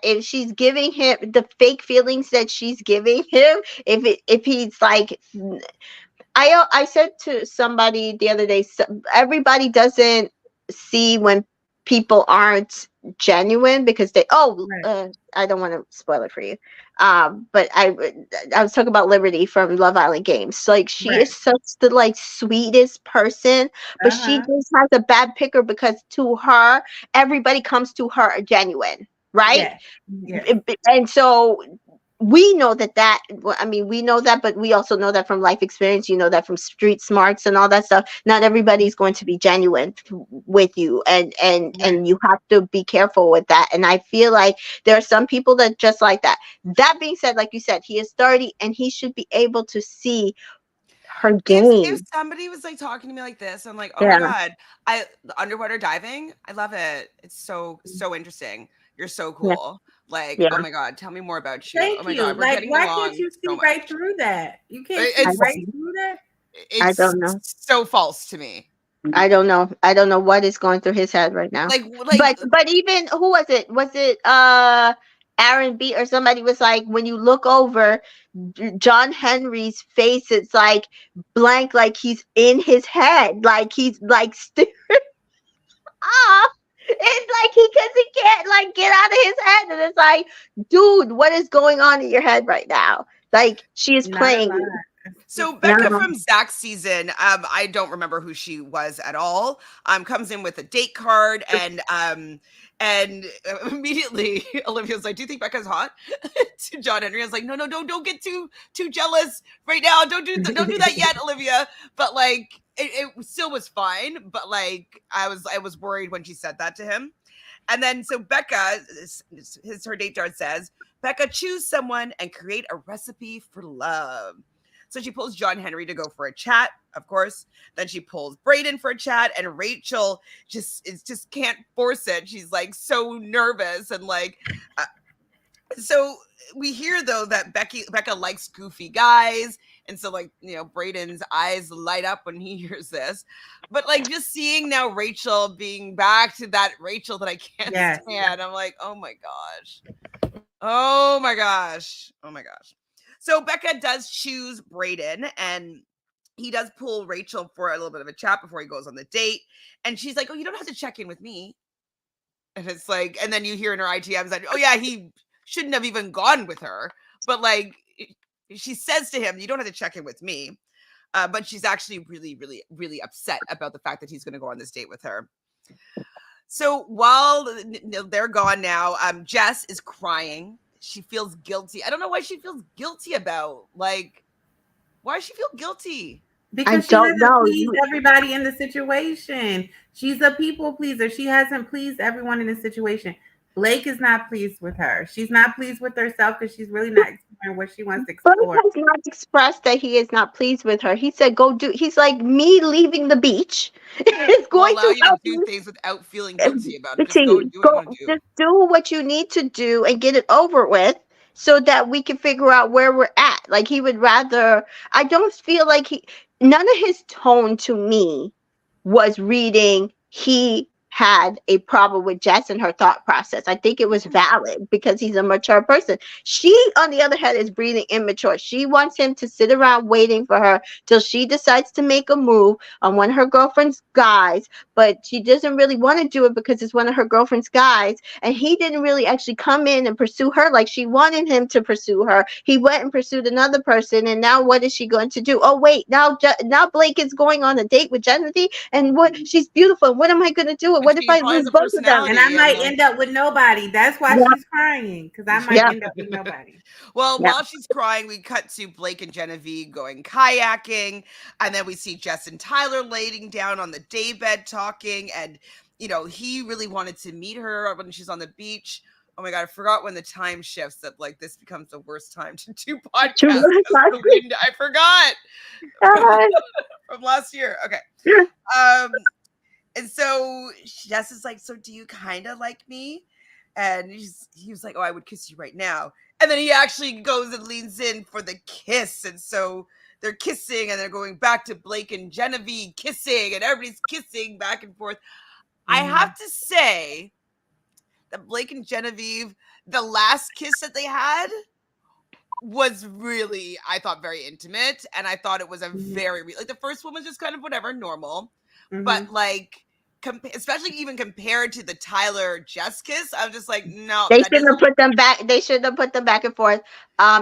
if she's giving him the fake feelings that she's giving him, if he's like, I said to somebody the other day, everybody doesn't see when people aren't genuine because Right. I don't want to spoil it for you, but I was talking about Liberty from Love Island Games. Like she Right. is such the like sweetest person, but she Uh-huh. just has a bad picker because to her everybody comes to her genuine, right? Yes. Yes. And so we know that well, I mean, we know that, but we also know that from life experience. You know that from street smarts and all that stuff. Not everybody's going to be genuine with you, and you have to be careful with that. And I feel like there are some people that just like that. That being said, like you said, he is 30 and he should be able to see her If game. somebody was like talking to me like this, I'm like, oh my Yeah, god, the underwater diving, I love it. It's so interesting. You're so yeah, cool. Like, yeah. oh my god, tell me more about you. Oh Thank my you. god, we're Like, getting why can't along you so see right much. through that? You can't see I It's right don't, through that. I it's don't know. so false to me. I don't know. I don't know what is going through his head right now. Like But even who was it? Was it Aaron B or somebody was like, when you look over John Henry's face, it's like blank, like he's in his head, like he's like ah. It's like because he can't like get out of his head, and it's like, dude, what is going on in your head right now? Like she is Not a playing lot. you. so Becca No, from Zach's season, I don't remember who she was at all. Comes in with a date card and immediately Olivia's like, "Do you think Becca's hot?" To John Henry, I was like, "No, no, don't get too jealous right now. Don't do that yet, Olivia." But like, it still was fine. But like, I was worried when she said that to him. And then so Becca, her date card says, Becca, choose someone and create a recipe for love. So she pulls John Henry to go for a chat, of course. Then she pulls Brayden for a chat, and Rachel just can't force it. She's like so nervous and like. So we hear though that Becca likes goofy guys, and so like Brayden's eyes light up when he hears this. But like just seeing now Rachel being back to that Rachel that I can't Yes. stand, I'm like, oh my gosh. Oh my gosh. Oh my gosh. So Becca does choose Brayden, and he does pull Rachel for a little bit of a chat before he goes on the date. And she's like, oh, you don't have to check in with me. And it's like, and then you hear in her ITMs that, oh yeah, he shouldn't have even gone with her. But like, she says to him, you don't have to check in with me. But she's actually really, really, really upset about the fact that he's going to go on this date with her. So while they're gone now, Jess is crying. She feels guilty. I don't know why she feels guilty about. Like, why does she feel guilty? I Because she don't hasn't know. pleased everybody in the situation. She's a people pleaser. She hasn't pleased everyone in the situation. Blake is not pleased with her. She's not pleased with herself because she's really not exploring what she wants to Blake explore. has not expressed that he is not pleased with her. He said, "Go do." He's like, me leaving the beach is Will going allow to you to help do you. things without feeling guilty about it. Just go See, do what you go want to do. just do what you need to do and get it over with, so that we can figure out where we're at. Like he would rather. I don't feel like he. None of his tone to me was reading he had a problem with Jess and her thought process. I think it was valid because he's a mature person. She, on the other hand, is breathing immature. She wants him to sit around waiting for her till she decides to make a move on one of her girlfriend's guys, but she doesn't really want to do it because it's one of her girlfriend's guys. And he didn't really actually come in and pursue her like she wanted him to pursue her. He went and pursued another person, and now what is she going to do? Oh wait, now Blake is going on a date with Genevieve, and what she's beautiful. What am I going to do? And What if she I probably has lose a both of them? And I personality. And might like, end up with nobody. That's why Yeah, she's crying. Because I might yeah, end up with nobody. well, yeah. while she's crying, we cut to Blake and Genevieve going kayaking. And then we see Jess and Tyler laying down on the daybed talking. And, he really wanted to meet her when she's on the beach. Oh my God, I forgot when the time shifts that like this becomes the worst time to do True. podcasts because the wind. I forgot from last year. Okay. Um, and so Jess is like, so do you kind of like me? And he was like, oh, I would kiss you right now. And then he actually goes and leans in for the kiss. And so they're kissing and they're going back to Blake and Genevieve kissing and everybody's kissing back and forth. I have to say that Blake and Genevieve, the last kiss that they had was really, I thought, very intimate. And I thought it was a very, like the first one was just kind of whatever, normal. But like, especially even compared to the Tyler Jess kiss, I'm just like, no, They that shouldn't have doesn't. put them back. They shouldn't have put them back and forth.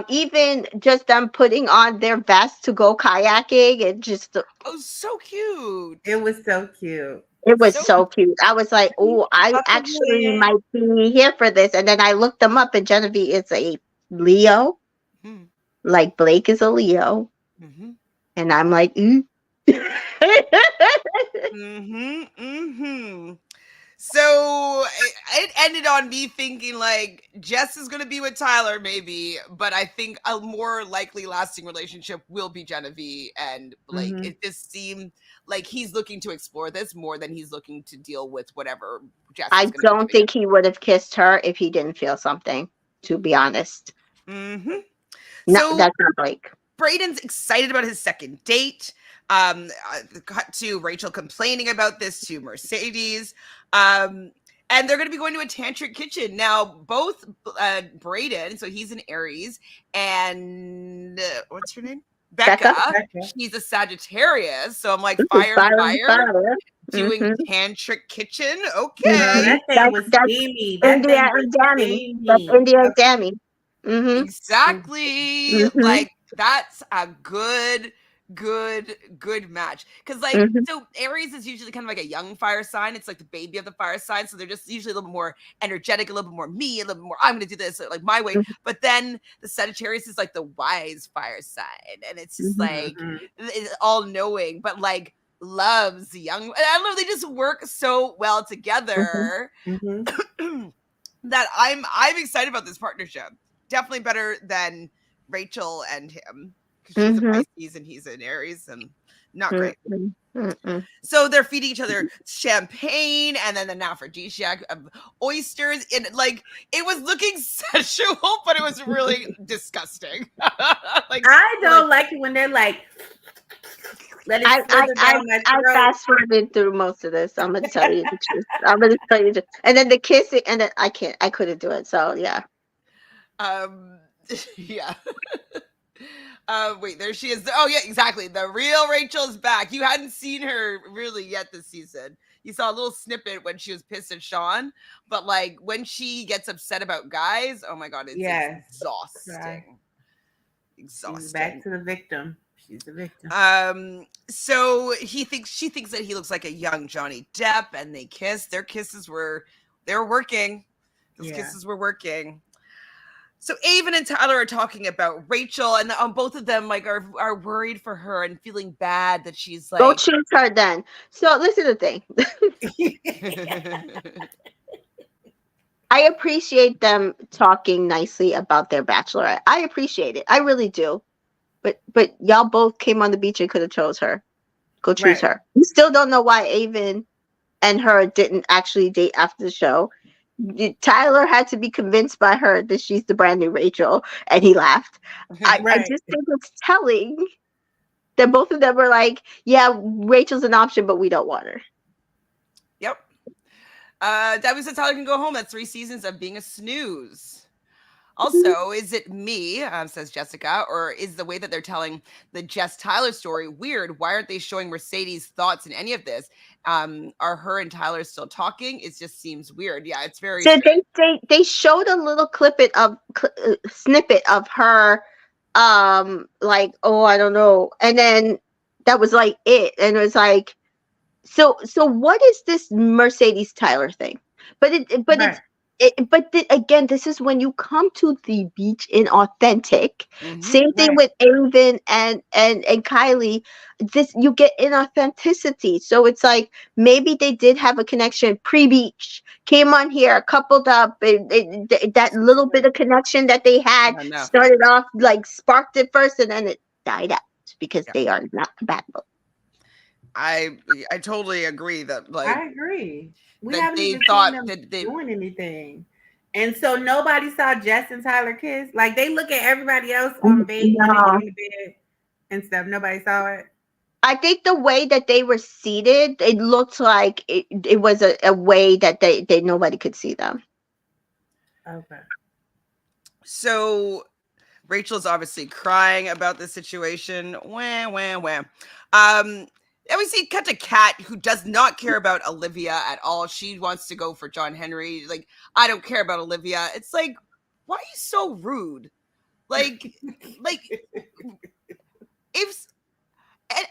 Even just them putting on their vests to go kayaking, and just Oh, so cute. It was so cute. it was So so cute. I was like, oh, I actually might be here for this. And then I looked them up, and Genevieve is a Leo. Like Blake is a Leo, and I'm like, So it ended on me thinking like Jess is going to be with Tyler maybe, but I think a more likely lasting relationship will be Genevieve and Blake. It just seemed like he's looking to explore this more than he's looking to deal with whatever Jess is I going to don't think he would have kissed her if he didn't feel something, to be honest. No, so, that's not Blake. Brayden's excited about his second date. Cut to Rachel complaining about this to Mercedes. And they're going to be going to a tantric kitchen. Now, both Brayden, so he's an Aries, and what's her name? Becca. She's a Sagittarius. So I'm like, fire. Doing tantric kitchen. Okay. That thing was steamy. India and Danny. That's India and Danny. Exactly. Like, that's a good match. Because like so Aries is usually kind of like a young fire sign. It's like the baby of the fire sign. So they're just usually a little bit more energetic, a little bit more me, a little bit more I'm gonna do this like my way. But then the Sagittarius is like the wise fire sign, and it's just like it's all knowing, but like loves the young. I don't know, they just work so well together that I'm excited about this partnership. Definitely better than Rachel and him. She's a Pisces and he's an Aries, and not great. So they're feeding each other champagne and then an aphrodisiac of oysters. And like, it was looking sensual, but it was really disgusting. Like, I don't like it when they're like, let it slither down my throat. I fast forwarded through most of this. I'm gonna tell you the truth. And then the kissing, and then I couldn't do it. So yeah. Yeah. Wait, there she is. Oh yeah, exactly. The real Rachel's back. You hadn't seen her really yet this season. You saw a little snippet when she was pissed at Sean, but like when she gets upset about guys, oh my god, it's exhausting. Right. Exhausting. She's back to the victim. She's the victim. So she thinks that he looks like a young Johnny Depp, and they kiss. Their kisses were working. Those kisses were working. So Avon and Tyler are talking about Rachel, and both of them like are worried for her and feeling bad that she's like. Go choose her then. So listen to the thing. I appreciate them talking nicely about their bachelorette. I appreciate it. I really do. But y'all both came on the beach and could have chose her. Go choose her. You still don't know why Avon and her didn't actually date after the show. Tyler had to be convinced by her that she's the brand new Rachel, and he laughed. I just think it's telling that both of them were like, yeah, Rachel's an option, but we don't want her. Yep. Debbie said Tyler can go home. That's 3 seasons of being a snooze. Also, is it me, says Jessica, or is the way that they're telling the Jess Tyler story weird? Why aren't they showing Mercedes' thoughts in any of this? Are her and Tyler still talking? It just seems weird. Yeah, it's very. So they showed a little snippet of her, like, oh, I don't know, and then that was like it, and it was like, so what is this Mercedes Tyler thing? But again, this is when you come to the beach inauthentic. Same thing with Avon and Kylie. This you get inauthenticity. So it's like maybe they did have a connection pre-beach, came on here, coupled up. That little bit of connection that they had started off like sparked it first, and then it died out because they are not compatible. I totally agree that like I agree. We haven't even seen them doing anything. And so nobody saw Jess and Tyler kiss. Like they look at everybody else on the bed, in the bed and stuff. Nobody saw it. I think the way that they were seated, it looked like it was a way that they nobody could see them. Okay. So Rachel's obviously crying about the situation. Wham. And we see cut to Kat, who does not care about Olivia at all. She wants to go for John Henry. Like, I don't care about Olivia. It's like, why are you so rude? Like if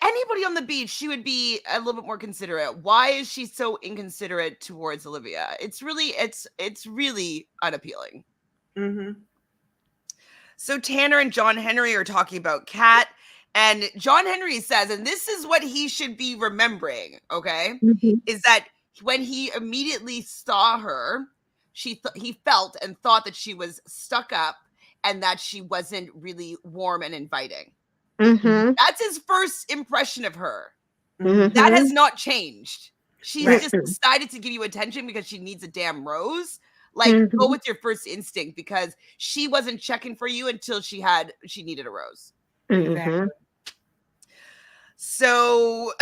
anybody on the beach, she would be a little bit more considerate. Why is she so inconsiderate towards Olivia? It's really unappealing. So Tanner and John Henry are talking about Kat, and John Henry says, and this is what he should be remembering, okay, is that when he immediately saw her, he felt and thought that she was stuck up and that she wasn't really warm and inviting. That's his first impression of her. That has not changed. She's just decided to give you attention because she needs a damn rose. Like, go with your first instinct, because she wasn't checking for you until she needed a rose. Exactly. So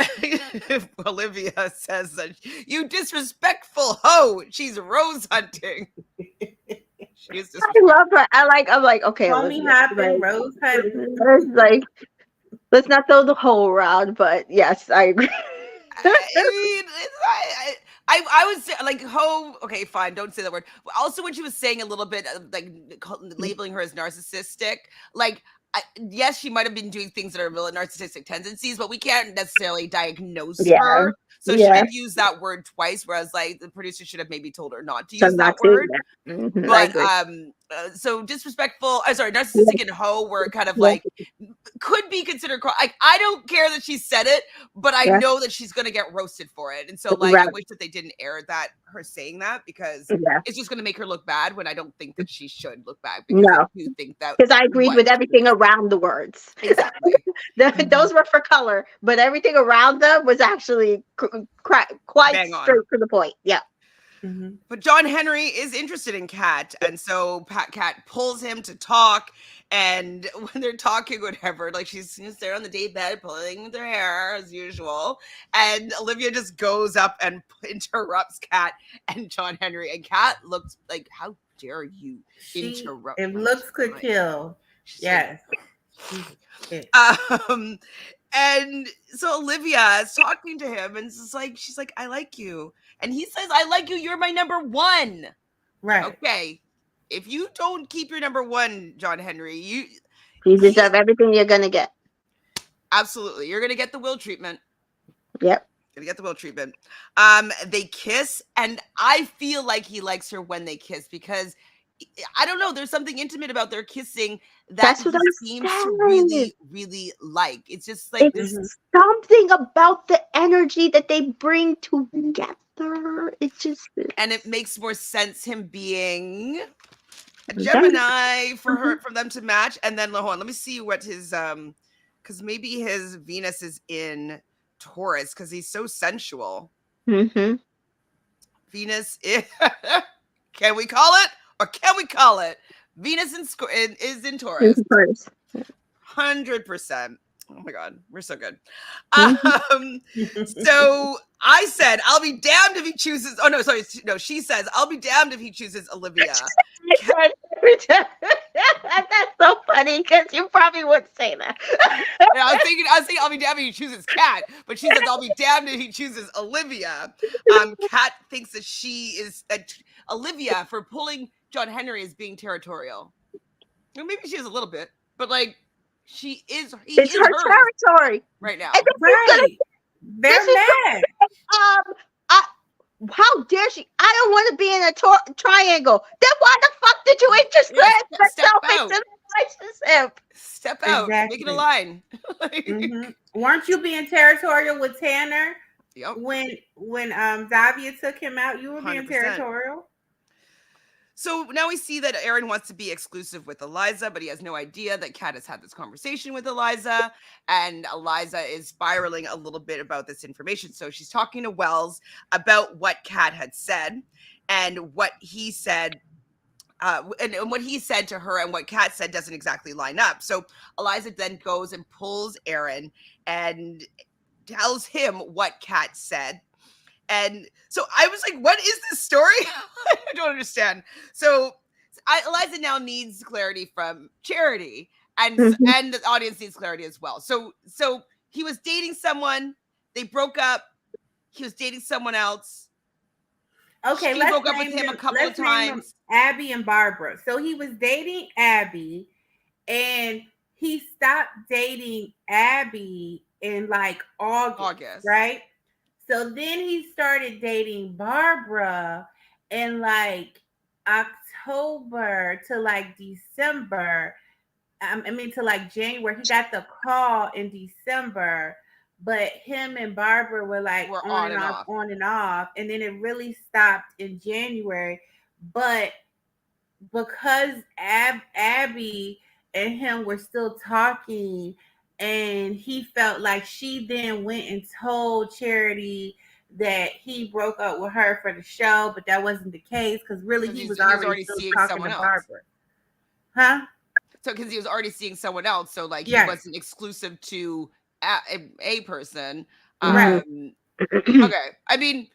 Olivia says that, you disrespectful hoe. She's rose hunting. I love her. I'm like, okay, Homie Olivia, hopping, rose hunting. It's like, let's not throw the whole around, but yes, I agree. I mean, I would say, like, ho, okay, fine, don't say that word. Also, when she was saying a little bit like labeling her as narcissistic, like, yes, she might have been doing things that are real narcissistic tendencies, but we can't necessarily diagnose her. So she did use that word twice, whereas like the producer should have maybe told her not to use that word. But so disrespectful, narcissistic and hoe were kind of like, could be considered, like, I don't care that she said it, but I know that she's gonna get roasted for it. And so like I wish that they didn't air that, her saying that, because it's just gonna make her look bad when I don't think that she should look bad, because I do think that, because I agreed with everything around the words. Exactly. Those were for color, but everything around them was actually quite straight to the point. Yeah. But John Henry is interested in Kat, and so Kat pulls him to talk. And when they're talking, whatever, like, she's there on the day bed pulling their hair as usual, and Olivia just goes up and interrupts Kat and John Henry. And Kat looks like, how dare you interrupt? If looks could kill, yes. And so Olivia is talking to him, and she's like, I like you. And he says, I like you. You're my number one. Right. Okay. If you don't keep your number one, John Henry, you deserve everything you're going to get. Absolutely. You're going to get the Will treatment. Yep. Gonna get the Will treatment. They kiss, and I feel like he likes her when they kiss, because I don't know, there's something intimate about their kissing that he seems to really, really like. It's just like it's something about the energy that they bring together. It's just, and it makes more sense him being a Gemini for them to match. And then hold on, let me see what his because maybe his Venus is in Taurus, because he's so sensual. Venus is can we call it? Or can we call it? Venus is in Taurus. 100%. Oh my God, we're so good. So I said, I'll be damned if he chooses. Oh no, sorry. No, she says, I'll be damned if he chooses Olivia. That's so funny, because you probably wouldn't say that. I was thinking, I'll be damned if he chooses Kat, but she says, I'll be damned if he chooses Olivia. Kat thinks that Olivia, for pulling John Henry, is being territorial. Well, maybe she is a little bit, but like, it's her territory right now. Right. They're mad. How dare she? I don't want to be in a triangle. Then why the fuck did you interest yourself into the relationship? Step out. Make it a line. Weren't you being territorial with Tanner? Yep. When Davia took him out, you were being 100%. Territorial. So now we see that Aaron wants to be exclusive with Eliza, but he has no idea that Kat has had this conversation with Eliza, and Eliza is spiraling a little bit about this information. So she's talking to Wells about what Kat had said, and what he said, and what he said to her and what Kat said doesn't exactly line up. So Eliza then goes and pulls Aaron and tells him what Kat said. And so I was like, what is this story? I don't understand. So Eliza now needs clarity from Charity, and the audience needs clarity as well. So he was dating someone, they broke up, he was dating someone else. Okay, she broke up with him a couple of times. Abby and Barbara. So he was dating Abby, and he stopped dating Abby in like August. Right? So then he started dating Barbara in like October to like December. I mean, to like January. He got the call in December, but him and Barbara were like We're on and off, on and off, and then it really stopped in January. But because Abby and him were still talking, and he felt like she then went and told Charity that he broke up with her for the show, but that wasn't the case because really he was already still seeing talking someone to else. Barbara. Huh? So because he was already seeing someone else, so like Yes. he wasn't exclusive to a person. Right. Okay. I mean,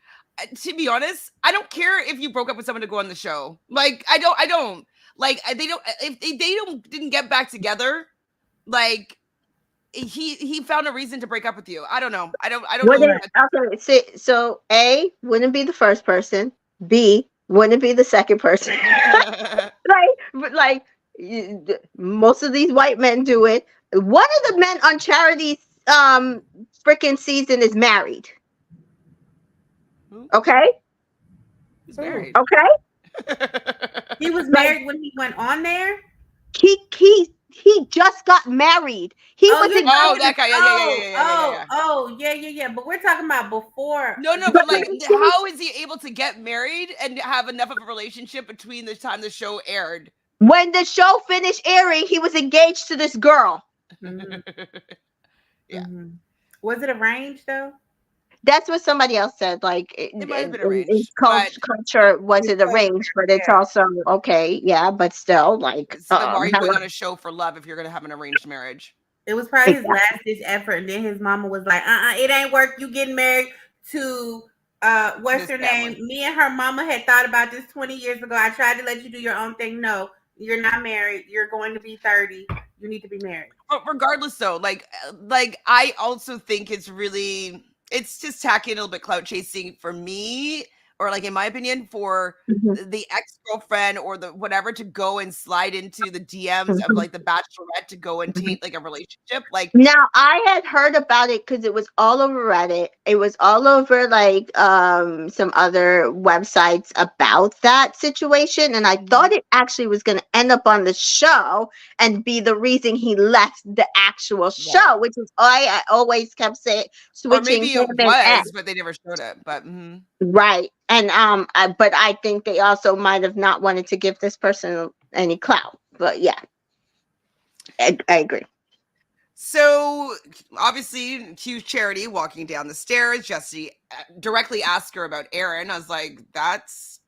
to be honest, I don't care if you broke up with someone to go on the show. Like, I don't like they don't if they didn't get back together. Like, he found a reason to break up with you. I don't know. I don't know. Okay, so A wouldn't be the first person. B wouldn't be the second person. like most of these white men do it. One of the men on Charity's freaking season is married. Okay. He's married. Okay. He was married when he went on there. He just got married. He was that guy. Yeah. But we're talking about before. No, but like, how is he able to get married and have enough of a relationship between the time the show aired? When the show finished airing, he was engaged to this girl. Mm-hmm. Yeah. Mm-hmm. Was it arranged though? That's what somebody else said. Like it might have been arranged. In culture, was it arranged? But it's also okay, yeah. But still, like, so why are you going on a show for love if you're going to have an arranged marriage? It was probably his last ditch effort, and then his mama was like, it ain't work. You getting married to what's her name? Me and her mama had thought about this 20 years ago. I tried to let you do your own thing. No, you're not married. You're going to be 30. You need to be married. But regardless, though, like I also think it's just tacky and a little bit clout chasing for me, or like in my opinion, for the ex-girlfriend or the whatever to go and slide into the DMs of like the Bachelorette to go and taint like a relationship. Like, now I had heard about it because it was all over Reddit. It was all over like some other websites about that situation, and I thought it actually was going to end up on the show and be the reason he left the actual show, which is I always kept saying switching. Or maybe it was, but they never showed it. But right, and but I think they also might have not wanted to give this person any clout. But yeah, I agree. So obviously, cue Charity walking down the stairs. Jesse directly asked her about Aaron. I was like, that's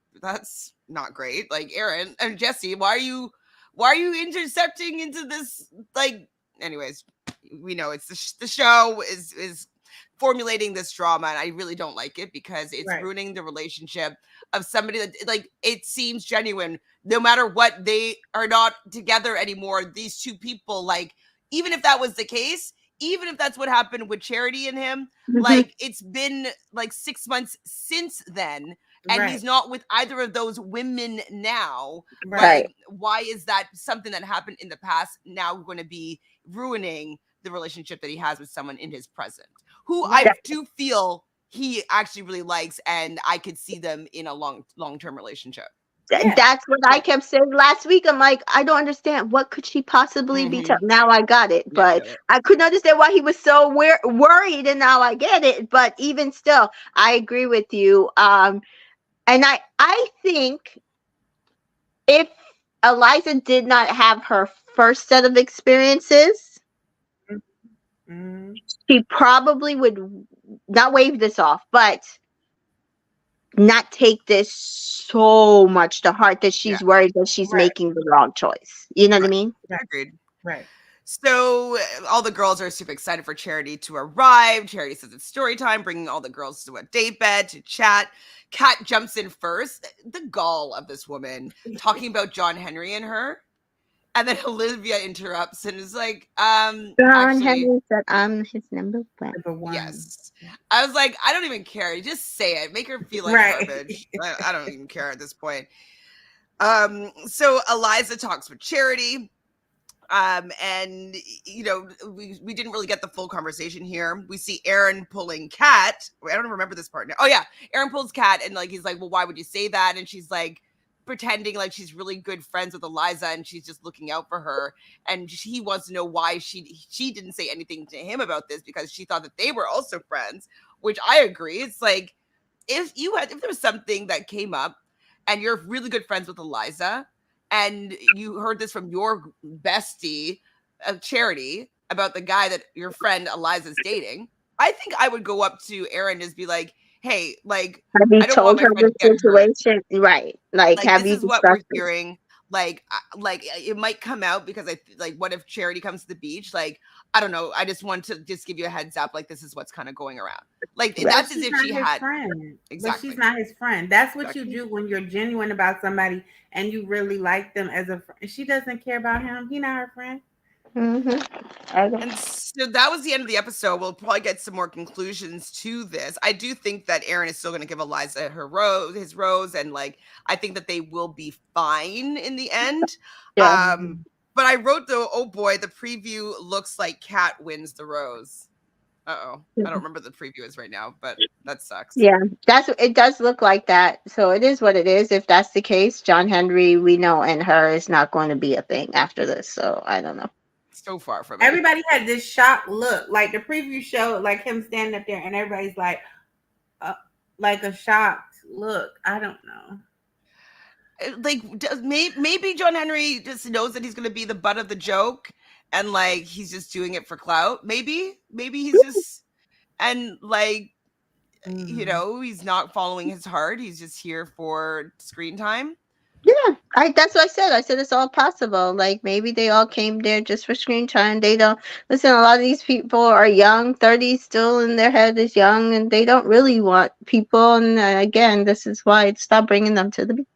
not great. Like, Aaron and Jesse, why are you intercepting into this? Like, anyways, we know it's the show is formulating this drama, and I really don't like it because it's ruining the relationship of somebody that, like, it seems genuine. No matter what, they are not together anymore. These two people, like, even if that was the case, even if that's what happened with Charity and him, like, it's been like 6 months since then, and he's not with either of those women now. Right. Like, why is that something that happened in the past now going to be ruining the relationship that he has with someone in his present, who I do feel he actually really likes, and I could see them in a long-term relationship. That's what I kept saying last week. I'm like, I don't understand. What could she possibly be? Now I got it, but I couldn't understand why he was so worried, and now I get it. But even still, I agree with you. And I think if Eliza did not have her first set of experiences, she probably would not wave this off, but not take this so much to heart that she's worried that she's making the wrong choice. You know what I mean? Agreed. Right. So all the girls are super excited for Charity to arrive. Charity says it's story time, bringing all the girls to a date bed to chat. Kat jumps in first. The gall of this woman talking about John Henry and her. And then Olivia interrupts and is like, John Henry said, I'm his number one. Yes. I was like, I don't even care. Just say it. Make her feel like garbage. I don't even care at this point. So Eliza talks with Charity. And, you know, we didn't really get the full conversation here. We see Aaron pulling Kat. I don't remember this part now. Oh, yeah. Aaron pulls Kat, and, like, he's like, well, why would you say that? And she's like, pretending like she's really good friends with Eliza and she's just looking out for her, and he wants to know why she didn't say anything to him about this because she thought that they were also friends, which I agree. It's like if there was something that came up and you're really good friends with Eliza and you heard this from your bestie Charity about the guy that your friend Eliza's dating, I think I would go up to Aaron and just be like, hey, like, Have you I don't want told my her friend the to get hurt. situation? Right. Like, Like, have this you is what we're discussed this? hearing. Like it might come out because like, what if Charity comes to the beach? Like, I don't know. I just want to just give you a heads up. Like, this is what's kind of going around. Like, Right. that's as She's if not she his had friend. But she's exactly. not his friend. That's what Exactly. you do when you're genuine about somebody and you really like them as a friend. She doesn't care about him. He not her friend. And so that was the end of the episode. We'll probably get some more conclusions to this. I do think that Aaron is still going to give Eliza his rose, and like I think that they will be fine in the end. Yeah. But I wrote though, oh boy, the preview looks like Kat wins the rose. Uh-oh. I don't remember the preview is right now, but that sucks. Yeah, it does look like that. So it is what it is. If that's the case, John Henry, we know, and her is not going to be a thing after this. So I don't know. So far from it. Everybody had this shocked look. Like the preview showed like him standing up there and everybody's like a shocked look. I don't know. Like maybe John Henry just knows that he's going to be the butt of the joke and like he's just doing it for clout. Maybe he's just, and like you know, he's not following his heart. He's just here for screen time. Yeah, that's what I said. I said it's all possible. Like maybe they all came there just for screen time. They don't listen. A lot of these people are young, 30, still in their head is young, and they don't really want people. And again, this is why stop bringing them to the beach.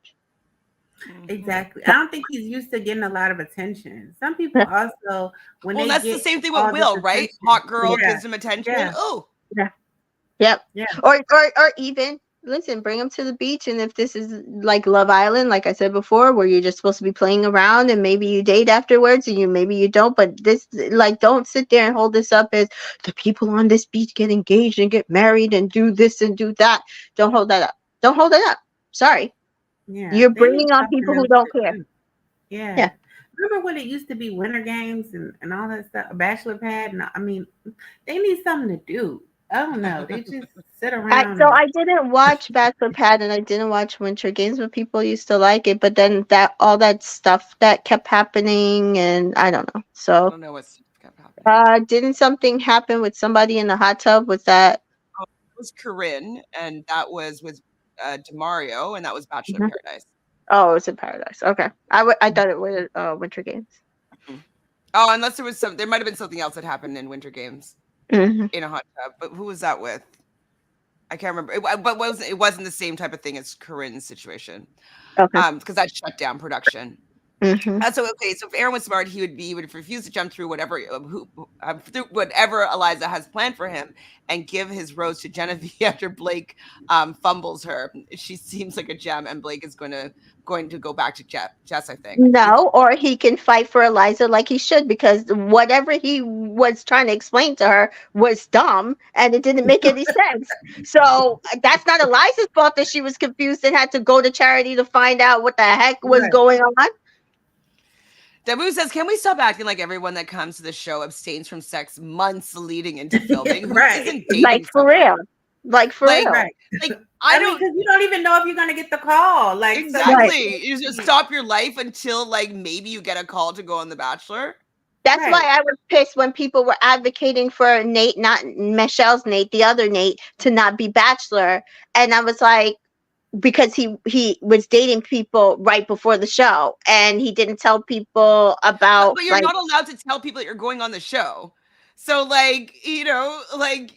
Exactly. I don't think he's used to getting a lot of attention. Some people also when well, they that's get the same thing with Will, right? attention, Hot girl gives him attention. Yeah. Oh, yeah, yep, yeah. Or even listen, bring them to the beach. And if this is like Love Island, like I said before, where you're just supposed to be playing around and maybe you date afterwards and maybe you don't, but this, like, don't sit there and hold this up as the people on this beach get engaged and get married and do this and do that. Don't hold that up. Don't hold it up. Sorry. Yeah, You're they need bringing on something people who else don't to care. do. Yeah. Yeah. Remember when it used to be winter games and all that stuff, a bachelor pad? And I mean, they need something to do. I don't know. They just sit around. So I didn't watch Bachelor Pad and I didn't watch Winter Games, but people used to like it. But then all that stuff that kept happening, and I don't know. So I don't know what's kept happening. Didn't something happen with somebody in the hot tub? Was that? It was Corinne, and that was with Demario, and that was Bachelor Paradise. Oh, it was in Paradise. Okay, I thought it was Winter Games. Mm-hmm. Oh, unless there might have been something else that happened in Winter Games in a hot tub. But who was that with? I can't remember. It wasn't the same type of thing as Corinne's situation. Okay. Because that shut down production. So if Aaron was smart, he would refuse to jump through whatever Eliza has planned for him, and give his rose to Genevieve after Blake fumbles her. She seems like a gem, and Blake is going to go back to Jess. I think. No, or he can fight for Eliza like he should, because whatever he was trying to explain to her was dumb and it didn't make any sense. So that's not Eliza's fault that she was confused and had to go to Charity to find out what the heck was going on. Dabu says, can we stop acting like everyone that comes to the show abstains from sex months leading into filming? Right. Isn't dating like for real. Like for real. Right. Like I mean, because you don't even know if you're going to get the call. Like exactly. You just stop your life until like maybe you get a call to go on The Bachelor. That's why I was pissed when people were advocating for Nate, not Michelle's Nate, the other Nate, to not be Bachelor. And I was like, because he was dating people right before the show and he didn't tell people about. But you're not allowed to tell people that you're going on the show. So like, you know, like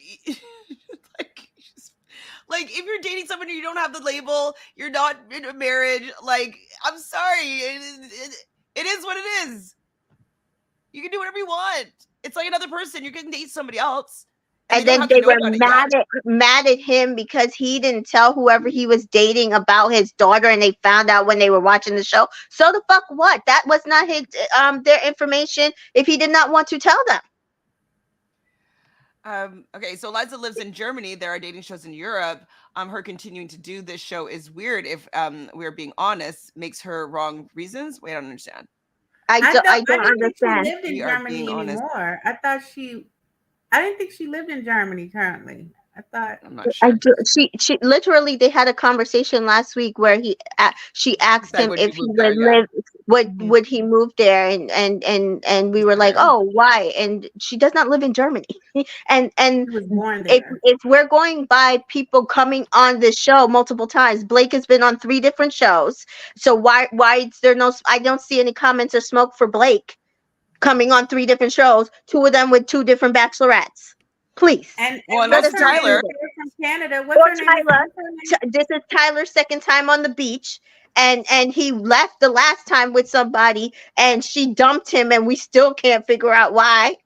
like if you're dating someone and you don't have the label, you're not in a marriage, like, I'm sorry. It is what it is. You can do whatever you want. It's like another person. You can date somebody else. And then they were mad at him because he didn't tell whoever he was dating about his daughter, and they found out when they were watching the show. So the fuck what? That was not his their information if he did not want to tell them. Okay, so Eliza lives in Germany. There are dating shows in Europe. her continuing to do this show is weird if we're being honest, makes her wrong reasons. Wait, I don't understand. I I don't didn't think she understand. lived in We are being Germany honest. anymore. I didn't think she lived in Germany currently. I thought I'm not I sure. do. She literally, they had a conversation last week where she asked Said him would you if he move there? would Yeah. live, Mhm. would he move there, and we He's were like, scared. oh, why? And she does not live in Germany. And she was born if there. we're going by people coming on this show multiple times, Blake has been on 3 different shows. So why is there no? I don't see any comments or smoke for Blake coming on 3 different shows. 2 of them with 2 different bachelorettes. Please. Well, and Let What's us also her not name do Tyler. is this. here from Canada? Or What's her name? Tyler. What's her name? This is Tyler's second time on the beach, and he left the last time with somebody, and she dumped him, and we still can't figure out why.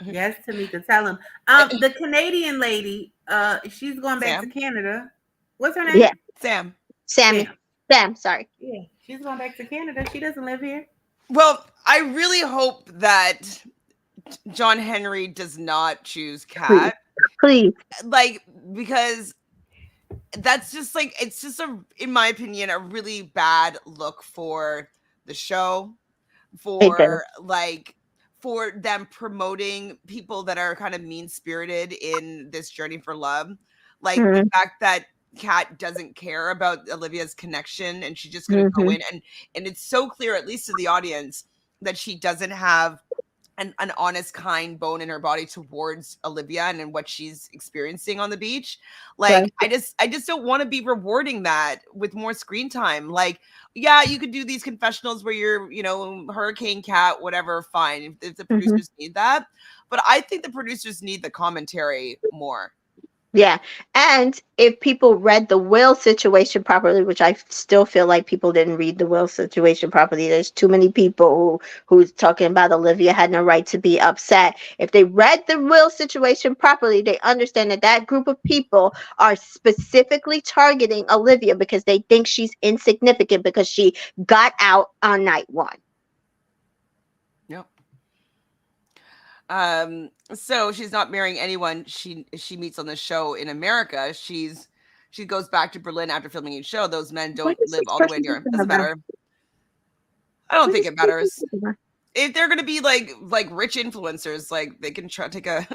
Yes, Tamika, tell him. The Canadian lady, she's going back to Sam. Canada. What's her name? Yeah, Sam. Sammy, Sam. Sam. Sorry. Yeah, she's going back to Canada. She doesn't live here. Well, I really hope that John Henry does not choose Please, Kat. please. Like, because that's just like, it's just in my opinion, a really bad look for the show, It does. for like, for them promoting people that are kind of mean spirited in this journey for love. Like the Mm-hmm. fact that Kat doesn't care about Olivia's connection and she's just gonna go Mm-hmm. in, and it's so clear, at least to the audience, that she doesn't have an honest, kind bone in her body towards Olivia and what she's experiencing on the beach. Like, Right. I just don't want to be rewarding that with more screen time. Like, yeah, you could do these confessionals where you're, Hurricane Cat, whatever, fine, if the Mm-hmm. producers need that. But I think the producers need the commentary more. Yeah. And if people read the will situation properly, which I still feel like people didn't read the will situation properly. There's too many people who's talking about Olivia had no right to be upset. If they read the will situation properly, they understand that that group of people are specifically targeting Olivia because they think she's insignificant because she got out on night 1. Yep. So she's not marrying anyone she meets on the show in America. She goes back to Berlin after filming each show. Those men What don't is live this all the way person near. talking Doesn't about? matter. I don't What think is it this person matters. talking about? If they're gonna be like rich influencers, like they can try take a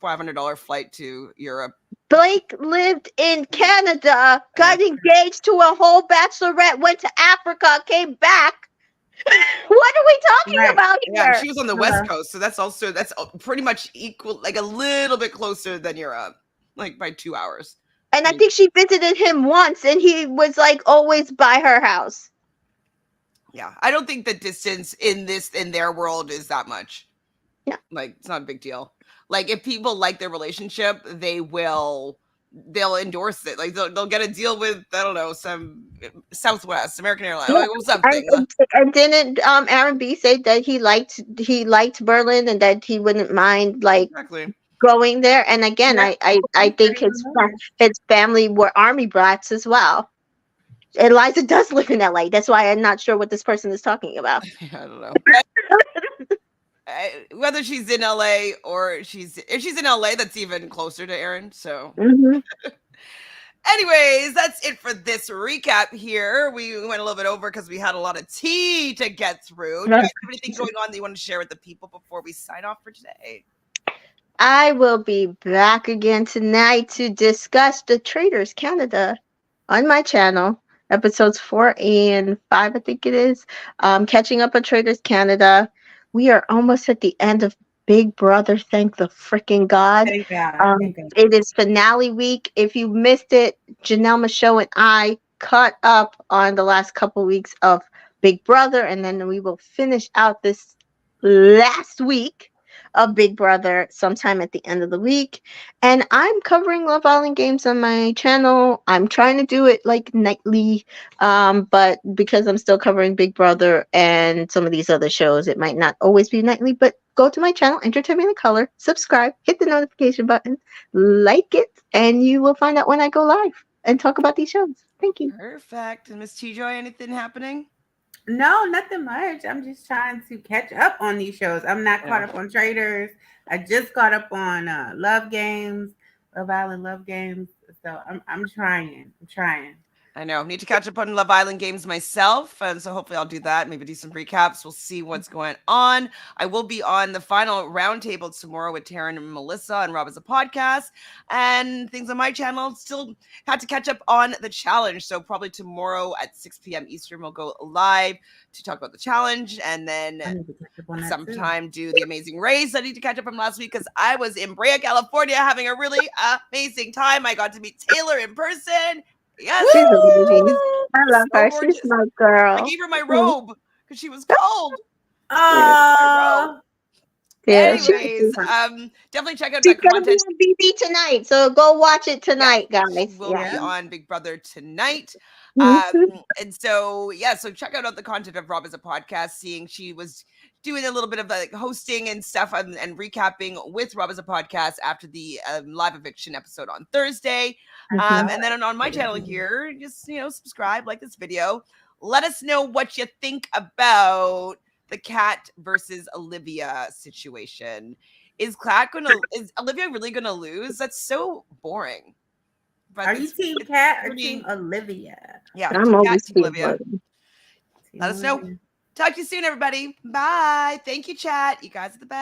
$500 flight to Europe. Blake lived in Canada, Uh, got engaged to a whole bachelorette, went to Africa, came back. What are we talking Right. about yeah, and here? she was on the West Hello. Coast, so that's pretty much equal, like a little bit closer than Europe, like by 2 hours. And I I mean, think she visited him once, and he was like always by her house. yeah, I don't think the distance in their world is that much. Yeah. Like, it's not a big deal. Like, if people like their relationship, they'll endorse it. Like, they'll get a deal with, I don't know, some Southwest, American Airlines, Yeah. like, or something. And didn't Aaron B say that he liked Berlin and that he wouldn't mind like Exactly. going there? And again, Yeah. I He said think he wouldn't mind. his family were army brats as well. Eliza does live in LA. That's why I'm not sure what this person is talking about. I don't know. Whether she's in LA or if she's in LA, that's even closer to Aaron. So, Hmm. anyways, that's it for this recap here. We went a little bit over because we had a lot of tea to get through. Do you guys have anything going on that you want to share with the people before we sign off for today? I will be back again tonight to discuss the Traders Canada on my channel, episodes 4 and 5, I think it is. Catching up on Traders Canada. We are almost at the end of Big Brother. Thank the freaking God. Thank God. Thank God. It is finale week. If you missed it, Janelle Michaud and I caught up on the last couple weeks of Big Brother, and then we will finish out this last week of Big Brother sometime at the end of the week. And I'm covering Love Island games on my channel. I'm trying to do it like nightly, but because I'm still covering Big Brother and some of these other shows, it might not always be nightly. But go to my channel, Entertainment in Color, subscribe, hit the notification button, like it, and you will find out when I go live and talk about these shows. Thank you. Perfect. And Miss TJoy, anything happening? No, nothing much. I'm just trying to catch up on these shows. I'm not caught Yeah. up on Traders. I just got up on Love Games, Love Island Love Games. So I'm trying. I'm trying. I know. Need to catch up on Love Island games myself. And so hopefully I'll do that. Maybe do some recaps. We'll see what's going on. I will be on the final roundtable tomorrow with Taryn and Melissa and Rob as a podcast and things on my channel. Still had to catch up on the challenge. So probably tomorrow at 6 p.m. Eastern, we'll go live to talk about the challenge and then I need to catch up on that sometime do the amazing race. I need to catch up from last week because I was in Brea, California having a really amazing time. I got to meet Taylor in person. Yes, She's she amazing. was I love so her. gorgeous. She's my I girl. gave her my robe because she was cold. too. My robe. Yeah, Anyways, definitely check out she's that gonna be content. on BB tonight, so go watch it Yeah, tonight, she guys. will be on Big Brother tonight. Mhm. And so yeah, so check out the content of Rob as a podcast. Seeing she was doing a little bit of like hosting and stuff and recapping with Rob as a podcast after the live eviction episode on Thursday. And then on my channel here, just subscribe, like this video. Let us know what you think about the Kat versus Olivia situation. Is Olivia really gonna lose? That's so boring. But Are you Team Kat or Team Olivia? Yeah, I'm Team Kat, always Team Team Olivia. Olivia. Let us know. Talk to you soon, everybody. Bye. Thank you, chat. You guys are the best.